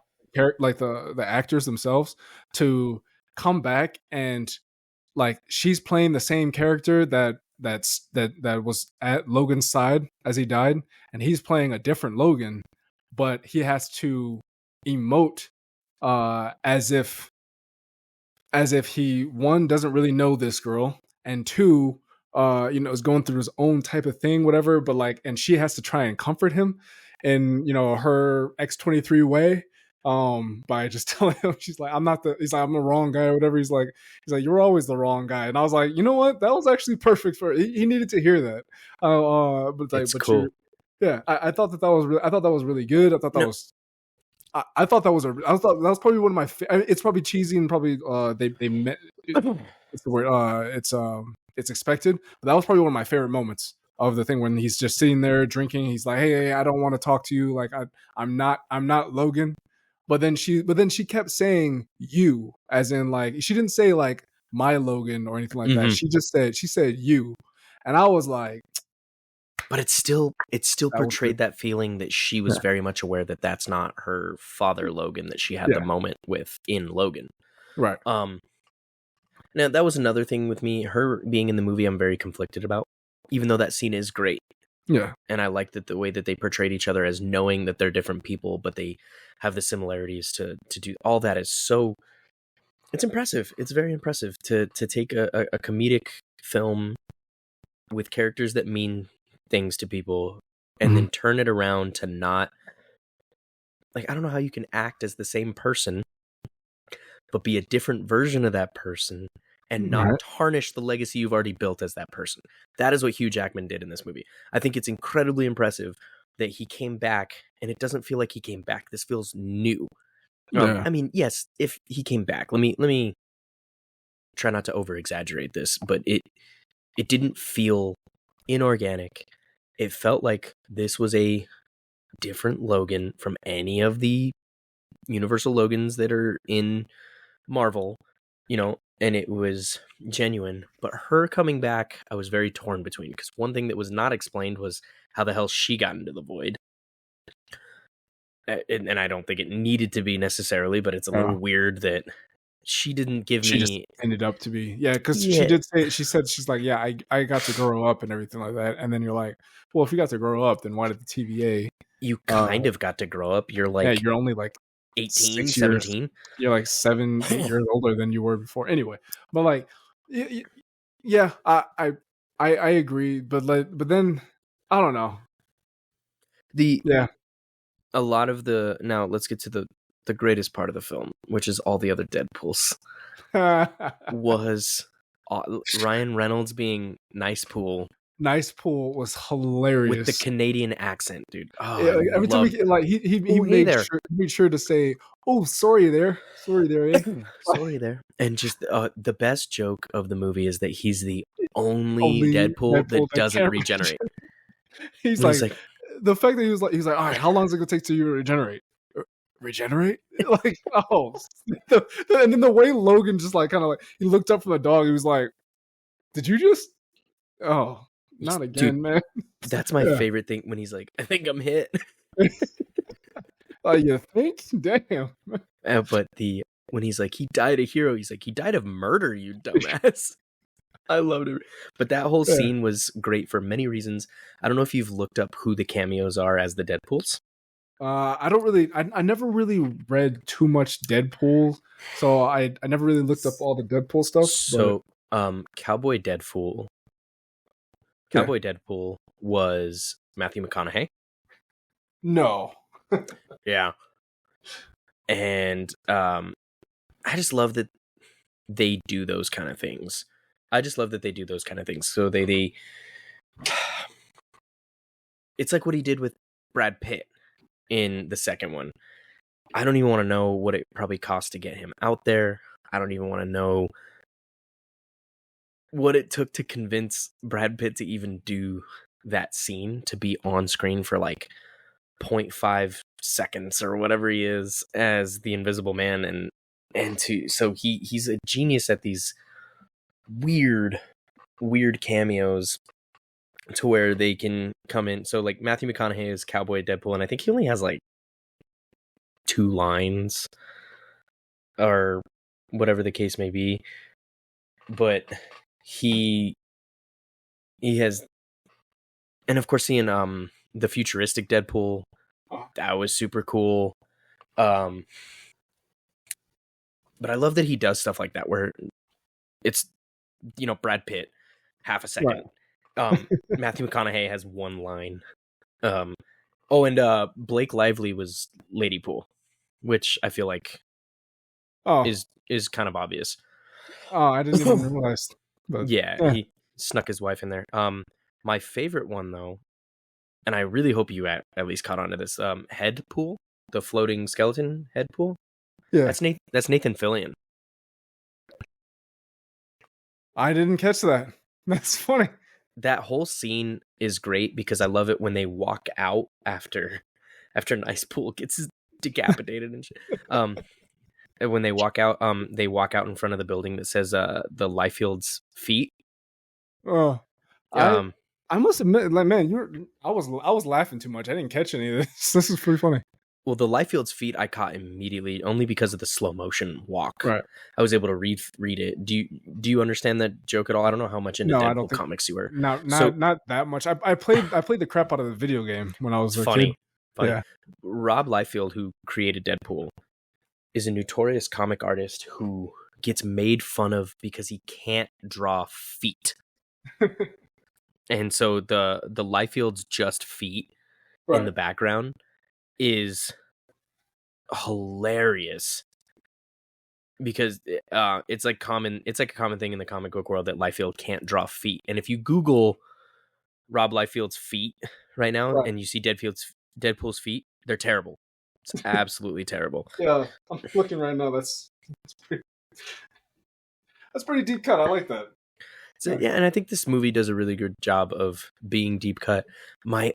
like the actors themselves to come back, and like she's playing the same character that was at Logan's side as he died, and he's playing a different Logan, but he has to emote as if he, one, doesn't really know this girl, and two, is going through his own type of thing, whatever, but like, and she has to try and comfort him in, her X-23 way, by just telling him, she's like, he's like, I'm the wrong guy or whatever. He's like, you're always the wrong guy. And I was like, you know what? That was actually perfect he needed to hear that. But like, It's cool. yeah, I thought I thought that was really good. I thought that No, was I thought that was that was probably one of my. It's probably cheesy and probably they met. What's the word? It's expected, but that was probably one of my favorite moments of the thing when he's just sitting there drinking. He's like, "Hey, I don't want to talk to you. Like, I'm not Logan." But then she kept saying "you," as in like she didn't say like my Logan or anything like that. mm-hmm. She said "you," and I was like, But it still "That was good." portrayed that feeling that she was Yeah, very much aware that that's not her father Logan that she had the yeah, moment with in Logan. right, Now that was another thing with me, her being in the movie. I'm very conflicted about, even though that scene is great, yeah, and I like that the way that they portrayed each other as knowing that they're different people, but they have the similarities to do all that is so. It's impressive. It's very impressive to take a comedic film with characters that mean things to people and then turn it around to not, like, I don't know how you can act as the same person but be a different version of that person and not tarnish the legacy you've already built as that person. That is what Hugh Jackman did in this movie. I think it's incredibly impressive that he came back, and it doesn't feel like he came back. This feels new. Yeah. I mean, yes, if he came back, let me try not to over exaggerate this, but it didn't feel inorganic. It felt like this was a different Logan from any of the Universal Logans that are in Marvel, and it was genuine. But her coming back, I was very torn between, because one thing that was not explained was how the hell she got into the void. And I don't think it needed to be necessarily, but it's a little weird that she didn't give She just me. ended up to be, because she Yeah, did say, she's like, yeah, I got to grow up and everything like that. And then you're like, well, if you got to grow up, then why did the TVA? you kind of got to grow up. You're like, you're only like 18, 6 years. 17. You're like 7, 8 years older than you were before. Anyway, but like, yeah, I agree, but then I don't know. A lot of the, now let's get to the greatest part of the film, which is all the other Deadpools, was Ryan Reynolds being Nice Pool. Nice Pool was hilarious with the Canadian accent, dude. Oh, yeah, like, every time he made sure to say, "Oh, sorry there, eh? Sorry there." And just the best joke of the movie is that he's the only Only Deadpool that that doesn't can't regenerate. He's like, the fact that he was like, all right, how long is it gonna take to you to regenerate? Regenerate? Like, oh, and then the way Logan just like kind of like he looked up from the dog, he was like, "Did you just? Oh, not again, dude, man." That's my favorite thing when he's like, "I think I'm hit." Oh, you think? Damn. But when he's like, he died a hero, he's like, he died of murder, you dumbass. I loved it. But that whole scene was great for many reasons. I don't know if you've looked up who the cameos are as the Deadpools. I don't really. I never really read too much Deadpool, so I never really looked up all the Deadpool stuff. So, Cowboy Deadpool was Matthew McConaughey. No. Yeah. And I just love that they do those kind of things. So they it's like what he did with Brad Pitt in the second one. I don't even want to know what it probably cost to get him out there. I don't even want to know what it took to convince Brad Pitt to even do that scene, to be on screen for like 0.5 seconds or whatever he is as the Invisible Man, so he's a genius at these weird cameos to where they can come in. So like Matthew McConaughey is Cowboy Deadpool, and I think he only has like 2 lines or whatever the case may be, but he has, and of course seeing the futuristic Deadpool, that was super cool. But I love that he does stuff like that where it's, Brad Pitt, half a second. Right. Matthew McConaughey has 1 line. And Blake Lively was Ladypool, which I feel like is kind of obvious. Oh, I didn't even realize. But, yeah, he snuck his wife in there. My favorite one though, and I really hope you at least caught on to this, Headpool, the floating skeleton Headpool. Yeah, that's Nathan Fillion. I didn't catch that. That's funny. That whole scene is great because I love it when they walk out after Nice Pool gets decapitated and shit. When they walk out in front of the building that says the Liefeld's feet. Oh, I must admit, like, man, I was laughing too much. I didn't catch any of this. This is pretty funny. Well, the Liefeld's feet I caught immediately, only because of the slow motion walk. Right. I was able to read it. Do you understand that joke at all? I don't know how much into Deadpool comics you were. Not that much. I played the crap out of the video game when I was a kid. Funny. Yeah. Rob Liefeld, who created Deadpool, is a notorious comic artist who gets made fun of because he can't draw feet. and so the Liefeld's just feet in Right. the background is hilarious because it's like a common thing in the comic book world that Liefeld can't draw feet, and if you Google Rob Liefeld's feet right now Right. and you see Deadpool's feet, they're terrible. It's absolutely terrible. Yeah, I'm looking right now. That's pretty deep cut. I like that. So yeah, and I think this movie does a really good job of being deep cut. I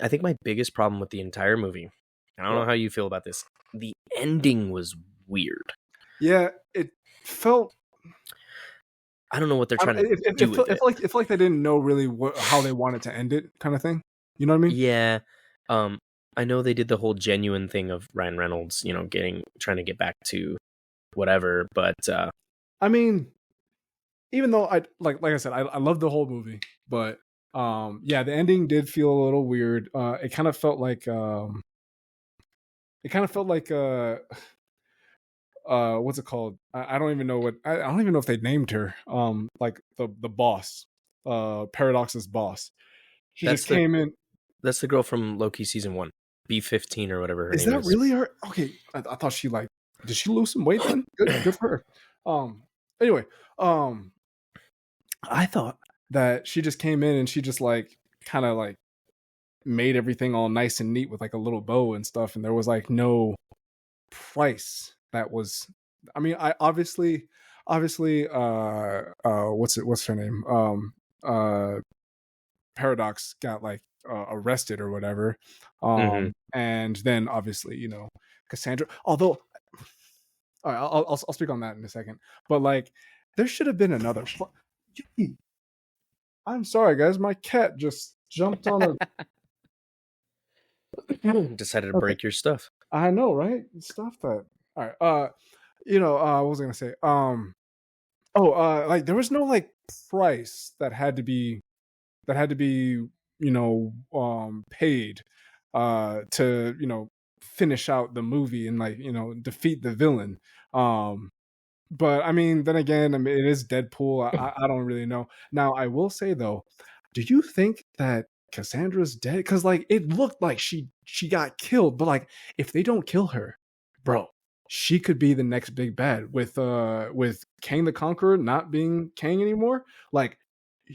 think my biggest problem with the entire movie, I don't know how you feel about this. The ending was weird. Yeah, it felt. I don't know what they're trying to It do with felt, it. it felt like they didn't know really how they wanted to end it, kind of thing. You know what I mean? Yeah. I know they did the whole genuine thing of Ryan Reynolds, trying to get back to whatever, but I mean, even though like I said, I love the whole movie, but yeah, the ending did feel a little weird. It kind of felt like what's it called? I don't even know what I don't even know if they named her. Like the boss, Paradox's boss. She that's just the came in. that's the girl from Loki season 1, B15 or whatever her Is name that is. really her? Okay, I thought she like did she lose some weight then? Good for her. Anyway, I thought that she just came in and she just like kind of like made everything all nice and neat with like a little bow and stuff, and there was like no price that was. I mean, I obviously what's her name uh Paradox got like arrested or whatever, Mm-hmm. and then obviously Cassandra, although all right, I'll speak on that in a second, but like there should have been another. I'm sorry guys, my cat just jumped on a. Decided to Okay, break your stuff. I know, right? Stop that. All right. What was I gonna say? Like there was no like price that had to be paid to finish out the movie and like defeat the villain. But I mean, then again, I mean, it is Deadpool. I don't really know. Now, I will say though, do you think that Cassandra's dead? Because like it looked like she got killed, but like if they don't kill her, bro, she could be the next big bad with Kang the Conqueror not being Kang anymore. Like,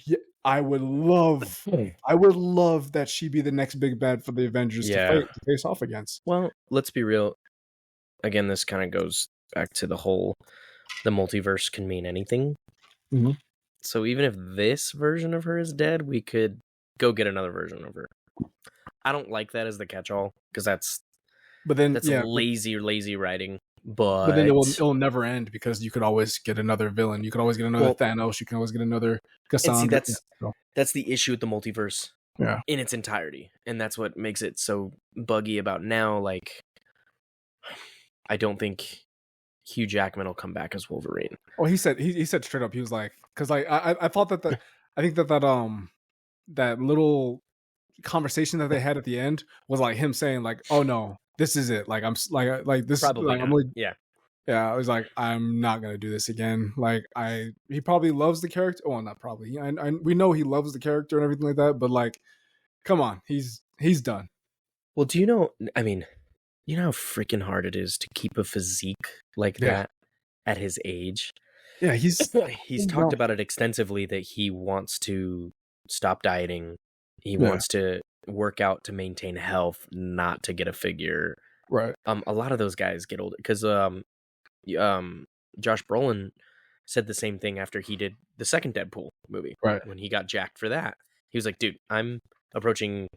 yeah, I would love that she be the next big bad for the Avengers to Yeah. face off against. Well, let's be real. Again, this kind of goes back to the multiverse can mean anything. Mhm. So even if this version of her is dead, we could go get another version of her. I don't like that as the catch-all because But then, that's yeah, lazy writing. but then But it'll never end because you could always get another villain. You could always get another well, Thanos. You can always get another and see Cassandra. that's the issue with the multiverse Yeah. in its entirety, and that's what makes it so buggy about now. Like, I don't think Hugh Jackman will come back as Wolverine. Well, he said straight up. He was like, because like I thought I think that little conversation that they had at the end was like him saying like, oh no, this is it. Like like this Probably like I'm not. like. Yeah. Yeah, I was like, I'm not gonna do this again. Like, he probably loves the character. Well, not probably. We know he loves the character and everything like that. But like, come on, he's done. Well, do you know? I mean, you know how freaking hard it is to keep a physique like Yeah, that at his age. yeah, He's talked about it extensively that he wants to stop dieting. He yeah, wants to work out to maintain health, not to get a figure. right, A lot of those guys get older because Josh Brolin said the same thing after he did the second Deadpool movie right. when he got jacked for that. He was like, "Dude, I'm approaching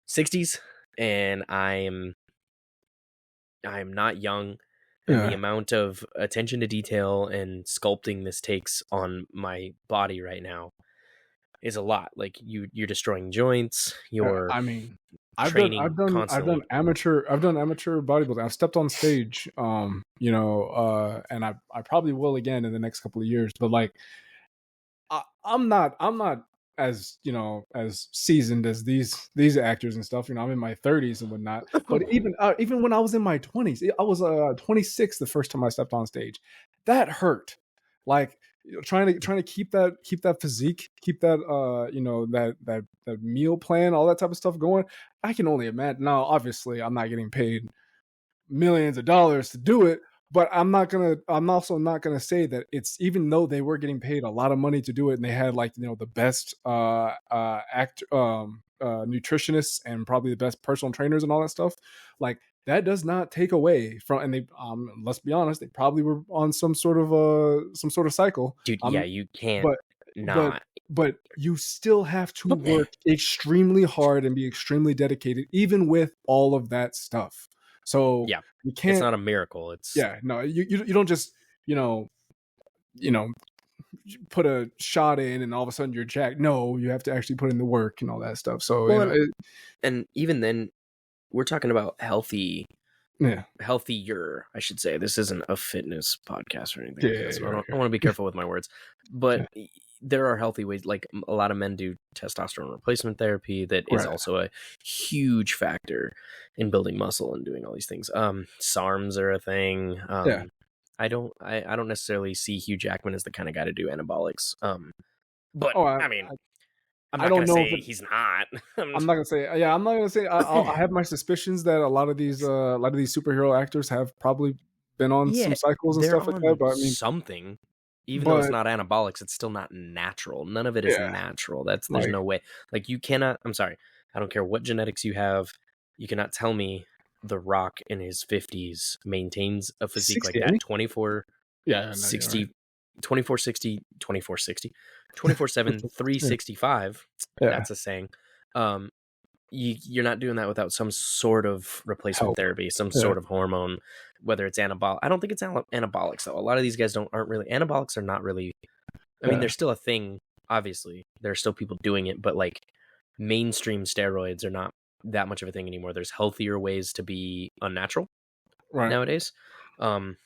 60s and I'm not young, and the Yeah, amount of attention to detail and sculpting this takes on my body right now is a lot. Like you're destroying joints, you're I mean, training I've constantly." done amateur bodybuilding. I've stepped on stage, and I probably will again in the next couple of years. But like, I'm not as as seasoned as these actors and stuff. I'm in my 30s and whatnot. But even when I was in my 20s, I was 26 the first time I stepped on stage. That hurt. Like trying to keep that physique, keep that that meal plan, all that type of stuff going. I can only imagine. Now, obviously, I'm not getting paid millions of dollars to do it, but I'm also not gonna say that it's, even though they were getting paid a lot of money to do it and they had like the best nutritionists and probably the best personal trainers and all that stuff, like that does not take away from, and they let's be honest, they probably were on some sort of cycle. Dude, yeah, you can't But but not. but you still have to work extremely hard and be extremely dedicated even with all of that stuff. So Yeah, you it's can't, not a miracle. It's yeah, no, you don't just, you know put a shot in and all of a sudden you're jacked. No, you have to actually put in the work and all that stuff. So well, and even then, we're talking about yeah, healthier, I should say. This isn't a fitness podcast or anything like that, so yeah, I want to be careful with my words. But there are healthy ways. Like a lot of men do testosterone replacement therapy. That is right. also a huge factor in building muscle and doing all these things. SARMs are a thing. Yeah. I don't necessarily see Hugh Jackman as the kind of guy to do anabolics. But Oh, I mean, I'm I not don't gonna know if say he's not. I'm not gonna say. Yeah, I'm not gonna say. I have my suspicions that a lot of these superhero actors have probably been on some Yeah, cycles and they're stuff like that. on But I mean, something. Even though it's but not anabolics, it's still not natural. None of it is yeah, natural. There's like no way. Like you cannot. I'm sorry. I don't care what genetics you have. You cannot tell me The Rock in his 50s maintains a physique like 60, ain't that he? 24 Yeah, no, you're 60 right. 24/60 24/60 24/7 365. Yeah, That's a saying. You're not doing that without some sort of replacement help. therapy, some Yeah, sort of hormone, whether it's anabolic. I don't think it's anabolics though. A lot of these guys aren't really anabolics. Are not really. I mean, yeah, they're still a thing. Obviously, there are still people doing it, but like mainstream steroids are not that much of a thing anymore. There's healthier ways to be unnatural right. nowadays. And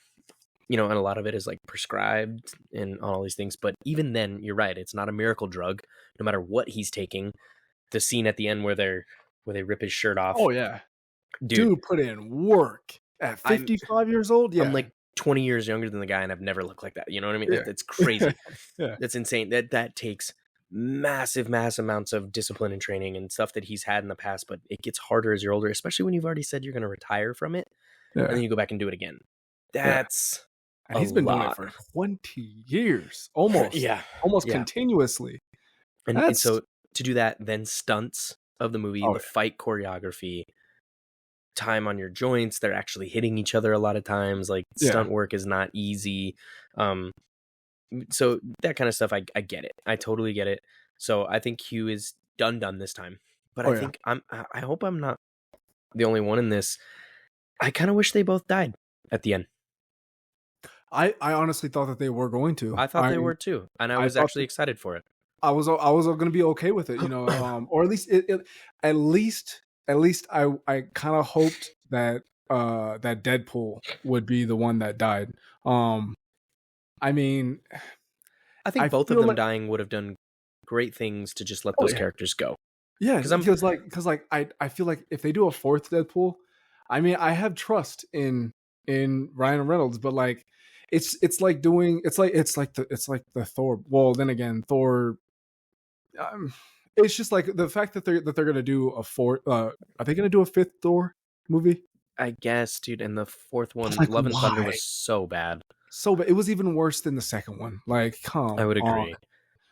a lot of it is like prescribed and all these things. But even then, you're right. It's not a miracle drug. No matter what he's taking, the scene at the end where they rip his shirt off, Oh yeah, dude. dude, put in work at I'm 55 years old. I'm Yeah, like 20 years younger than the guy, and I've never looked like that. You know what I mean? yeah, It's crazy. yeah, That's insane. That takes massive amounts of discipline and training and stuff that he's had in the past. But it gets harder as you're older, especially when you've already said you're going to retire from it, and yeah, then you go back and do it again. yeah. That's And a he's been doing it lot. for 20 years, almost, Yeah, almost yeah. continuously. And That's so to do that, then stunts of the movie, oh the fight choreography, time on your joints, they're actually hitting each other a lot of times. Like yeah, stunt work is not easy. So that kind of stuff, I get it. I totally get it. So I think Hugh is done this time. But oh I yeah. think I hope I'm not the only one in this. I kind of wish they both died at the end. I honestly thought that they were going to. I thought they were too, and I I was thought actually excited for it. I was going to be okay with it, or at least at least I kind of hoped that that Deadpool would be the one that died. I mean, I think I both of feel them like dying would have done great things to just let oh those yeah, characters go. yeah, Because I'm because I feel like if they do a fourth Deadpool, I mean, I have trust in Ryan Reynolds, but like it's like doing it's like the Thor. Well, then again, Thor. It's just like the fact that they're gonna do a fourth. Are they gonna do a fifth Thor movie? I guess, dude, and the fourth But one, like, Love and Thunder, why? was so bad. So it was even worse than the second one. Like, I come would on. agree.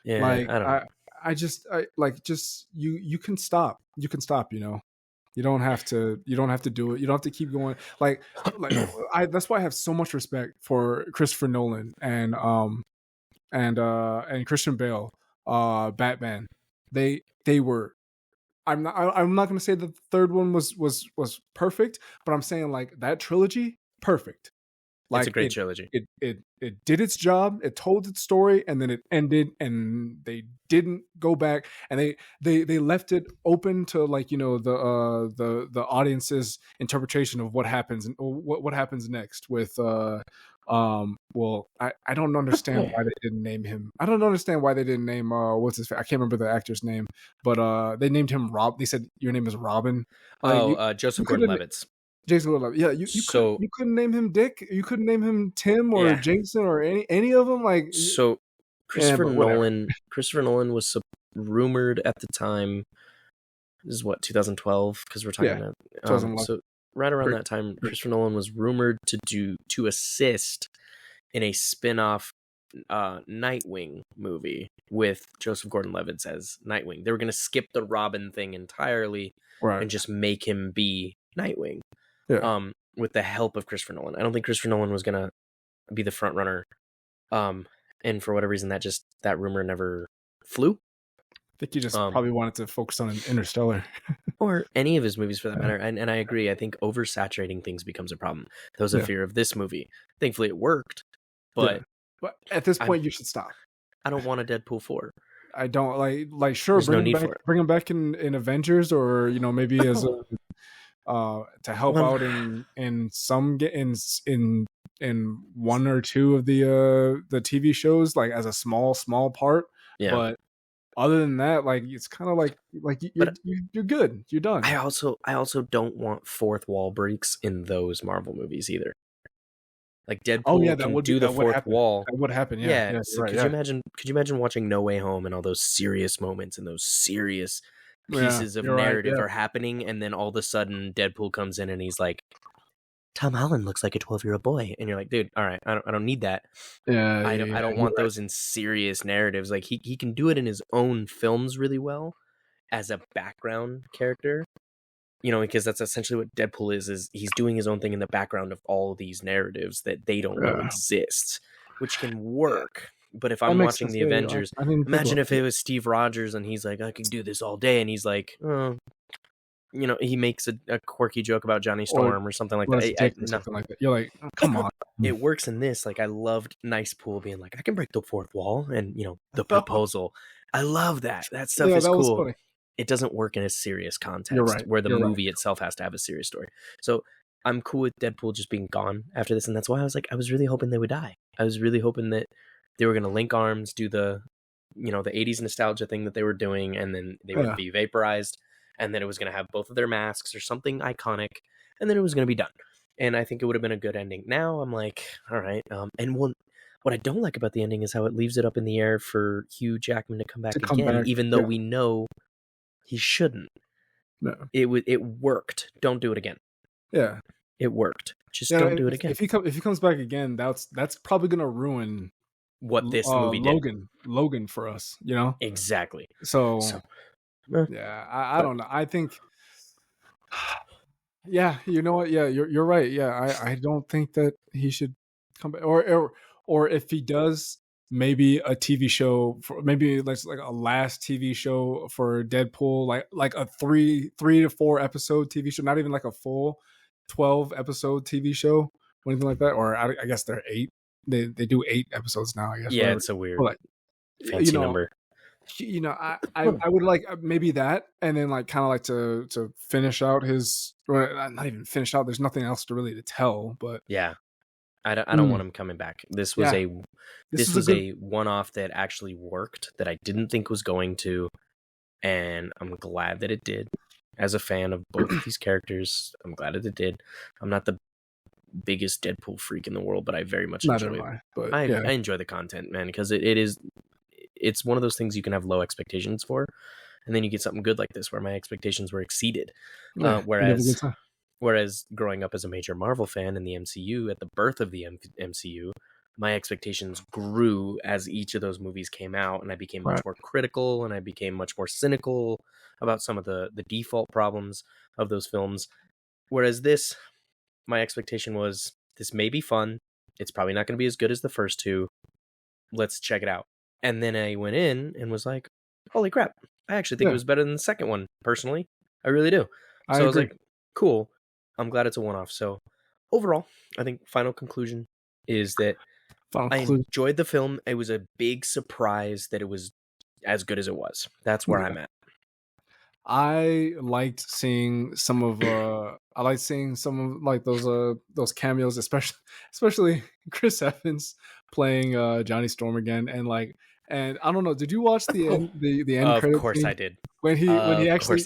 Yeah, Like, I don't know. I like just you can stop. You can stop. You don't have to. You don't have to do it. You don't have to keep going. Like that's why I have so much respect for Christopher Nolan and Christian Bale, Batman. They were. I'm not going to say that the third one was perfect, but I'm saying like that trilogy perfect. It's a Like great trilogy. it did its job, it told its story, and then it ended, and they didn't go back, and they left it open to like the audience's interpretation of what happens and what happens next with well, I don't understand why they didn't name him. I don't understand why they didn't name what's his I can't remember the actor's name, but they named him Rob. They said your name is Robin. Like Joseph you could have Gordon-Levitt. Jason Woodlove. Yeah, So, you couldn't name him Dick. You couldn't name him Tim or yeah. Jason or any of them. Like So Christopher but whatever. Nolan was rumored at the time. This is what, 2012, because we're talking Yeah, about 2011. so right around Pretty, that time, pretty. Christopher Nolan was rumored to assist in a spin-off Nightwing movie with Joseph Gordon-Levitt as Nightwing. They were going to skip the Robin thing entirely Right. and just make him be Nightwing. Yeah. With the help of Christopher Nolan. I don't think Christopher Nolan was going to be the front runner. And for whatever reason, that rumor never flew. I think you just probably wanted to focus on Interstellar. Or any of his movies for that matter. And I agree. I think oversaturating things becomes a problem. That was a fear of this movie. Thankfully, it worked. But at this point, you should stop. I don't want a Deadpool 4. I don't like. Sure, There's no need for it. Bring him back in Avengers, or maybe as a to help out in some in one or two of the TV shows, like as a small part. Yeah. But other than that, like it's kind of like you're good. You're done. I also don't want fourth wall breaks in those Marvel movies either. Like Deadpool can do the fourth wall. That would happen. Yeah. So could you imagine watching No Way Home and all those serious moments and those serious pieces of narrative are happening, and then all of a sudden Deadpool comes in and he's like, Tom Holland looks like a 12-year-old boy, and you're like, dude, all right, I don't need that. I don't want those in serious narratives. Like he can do it in his own films really well as a background character, because that's essentially what Deadpool is he's doing his own thing in the background of all these narratives that they don't know exist, which can work. But if I'm watching the Avengers, imagine if it was Steve Rogers and he's like, I can do this all day, and he's like, he makes a quirky joke about Johnny Storm or something like that. Something like that. You're like, come on. It works in this. Like, I loved Nice Pool being like, I can break the fourth wall, and the proposal. I love that. That stuff is cool. It doesn't work in a serious context where the movie itself has to have a serious story. So I'm cool with Deadpool just being gone after this, and that's why I was really hoping they would die. I was really hoping that they were going to link arms, do the the 80s nostalgia thing that they were doing, and then they would be vaporized, and then it was going to have both of their masks or something iconic, and then it was going to be done. And I think it would have been a good ending. Now I'm like, all right. And what I don't like about the ending is how it leaves it up in the air for Hugh Jackman to come back again, even though we know he shouldn't. No. It worked. Don't do it again. Yeah. It worked. Just don't do it again. If he comes back again, that's probably gonna ruin what this movie did. Logan for us, Exactly. So yeah, I don't know. I think yeah, you know what? Yeah, you're right. Yeah, I don't think that he should come back, or if he does, maybe a TV show for maybe like a last TV show for Deadpool, like a 3 to 4 episode TV show, not even like a full 12 episode TV show or anything like that. Or I guess they're 8. They do 8 episodes now. I guess. Yeah, whatever. It's a weird fancy number. I would like maybe that, and then like kind of like to finish out his, not even finish out. There's nothing else really to tell, but yeah, I don't want him coming back. This was a one-off that actually worked, that I didn't think was going to, and I'm glad that it did. As a fan of both of these characters, I'm glad that it did. I'm not the biggest Deadpool freak in the world, but I very much enjoy it. But I enjoy the content, man, because it's one of those things you can have low expectations for, and then you get something good like this where my expectations were exceeded. Whereas growing up as a major Marvel fan in the MCU, at the birth of the MCU, my expectations grew as each of those movies came out, and I became much more critical, and I became much more cynical about some of the default problems of those films. Whereas this, my expectation was, this may be fun. It's probably not going to be as good as the first two. Let's check it out. And then I went in and was like, holy crap, I actually think it was better than the second one, personally. I really do. So I was like, cool. I'm glad it's a one-off. So overall, I think final conclusion is that I enjoyed the film. It was a big surprise that it was as good as it was. That's where I'm at. I liked seeing some of like those cameos, especially Chris Evans playing Johnny Storm again, and I don't know. Did you watch the end Of credits course scene? I did. When he actually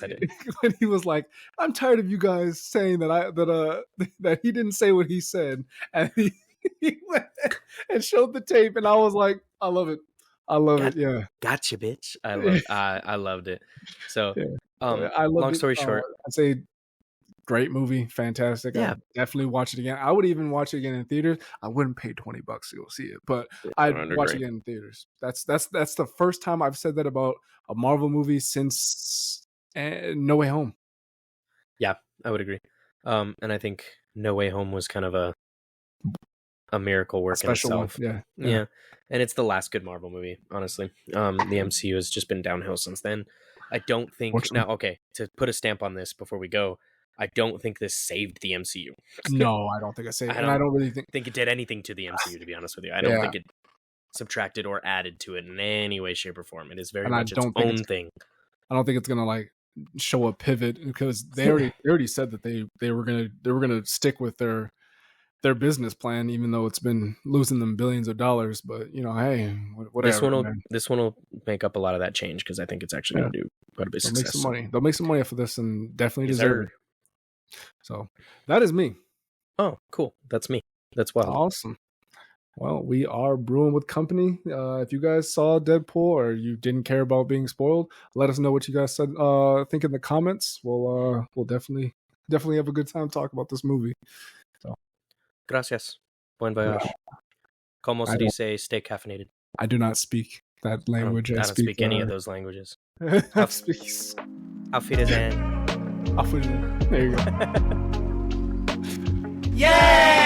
when he was like, I'm tired of you guys saying that he didn't say what he said, and he went and showed the tape, and I was like, I love it. I love Got it. Yeah. gotcha, bitch. I loved it. So, Yeah. I loved long it. story short, I'd say great movie, fantastic. yeah, I'd definitely watch it again. I would even watch it again in theaters. I wouldn't pay $20 to go see it, but I I'd would watch it agree. again in theaters. That's the first time I've said that about a Marvel movie since No Way Home. Yeah, I would agree. And I think No Way Home was kind of a miracle A work in special one. itself. Yeah. Yeah. Yeah, and it's the last good Marvel movie, honestly. The MCU has just been downhill since then. I don't think now. Fortunately. Okay, to put a stamp on this before we go, I don't think this saved the MCU. No, I don't think I say, I and I don't don't really think. think it did anything to the MCU. To be honest with you, I don't Yeah, think it subtracted or added to it in any way, shape, or form. It is very and much its own thing. I don't think it's gonna like show a pivot because they already said that they were gonna stick with their business plan, even though it's been losing them billions of dollars. But hey, whatever, man. This one will make up a lot of that change because I think it's actually Yeah, going to do quite a bit of they'll make success. some money. They'll make some money off of this, and definitely Yes, deserve sir. it. So that is me. Oh, cool. That's me. That's wild. Awesome. Well, we are brewing with company. If you guys saw Deadpool or you didn't care about being spoiled, let us know what you guys said. Think in the comments. We'll definitely have a good time talking about this movie. So, Gracias. Buen voyage. Como se dice stay caffeinated? I do not speak that language. I don't speak any of those languages. I speak. Auf Wiedersehen. There you go. Yeah!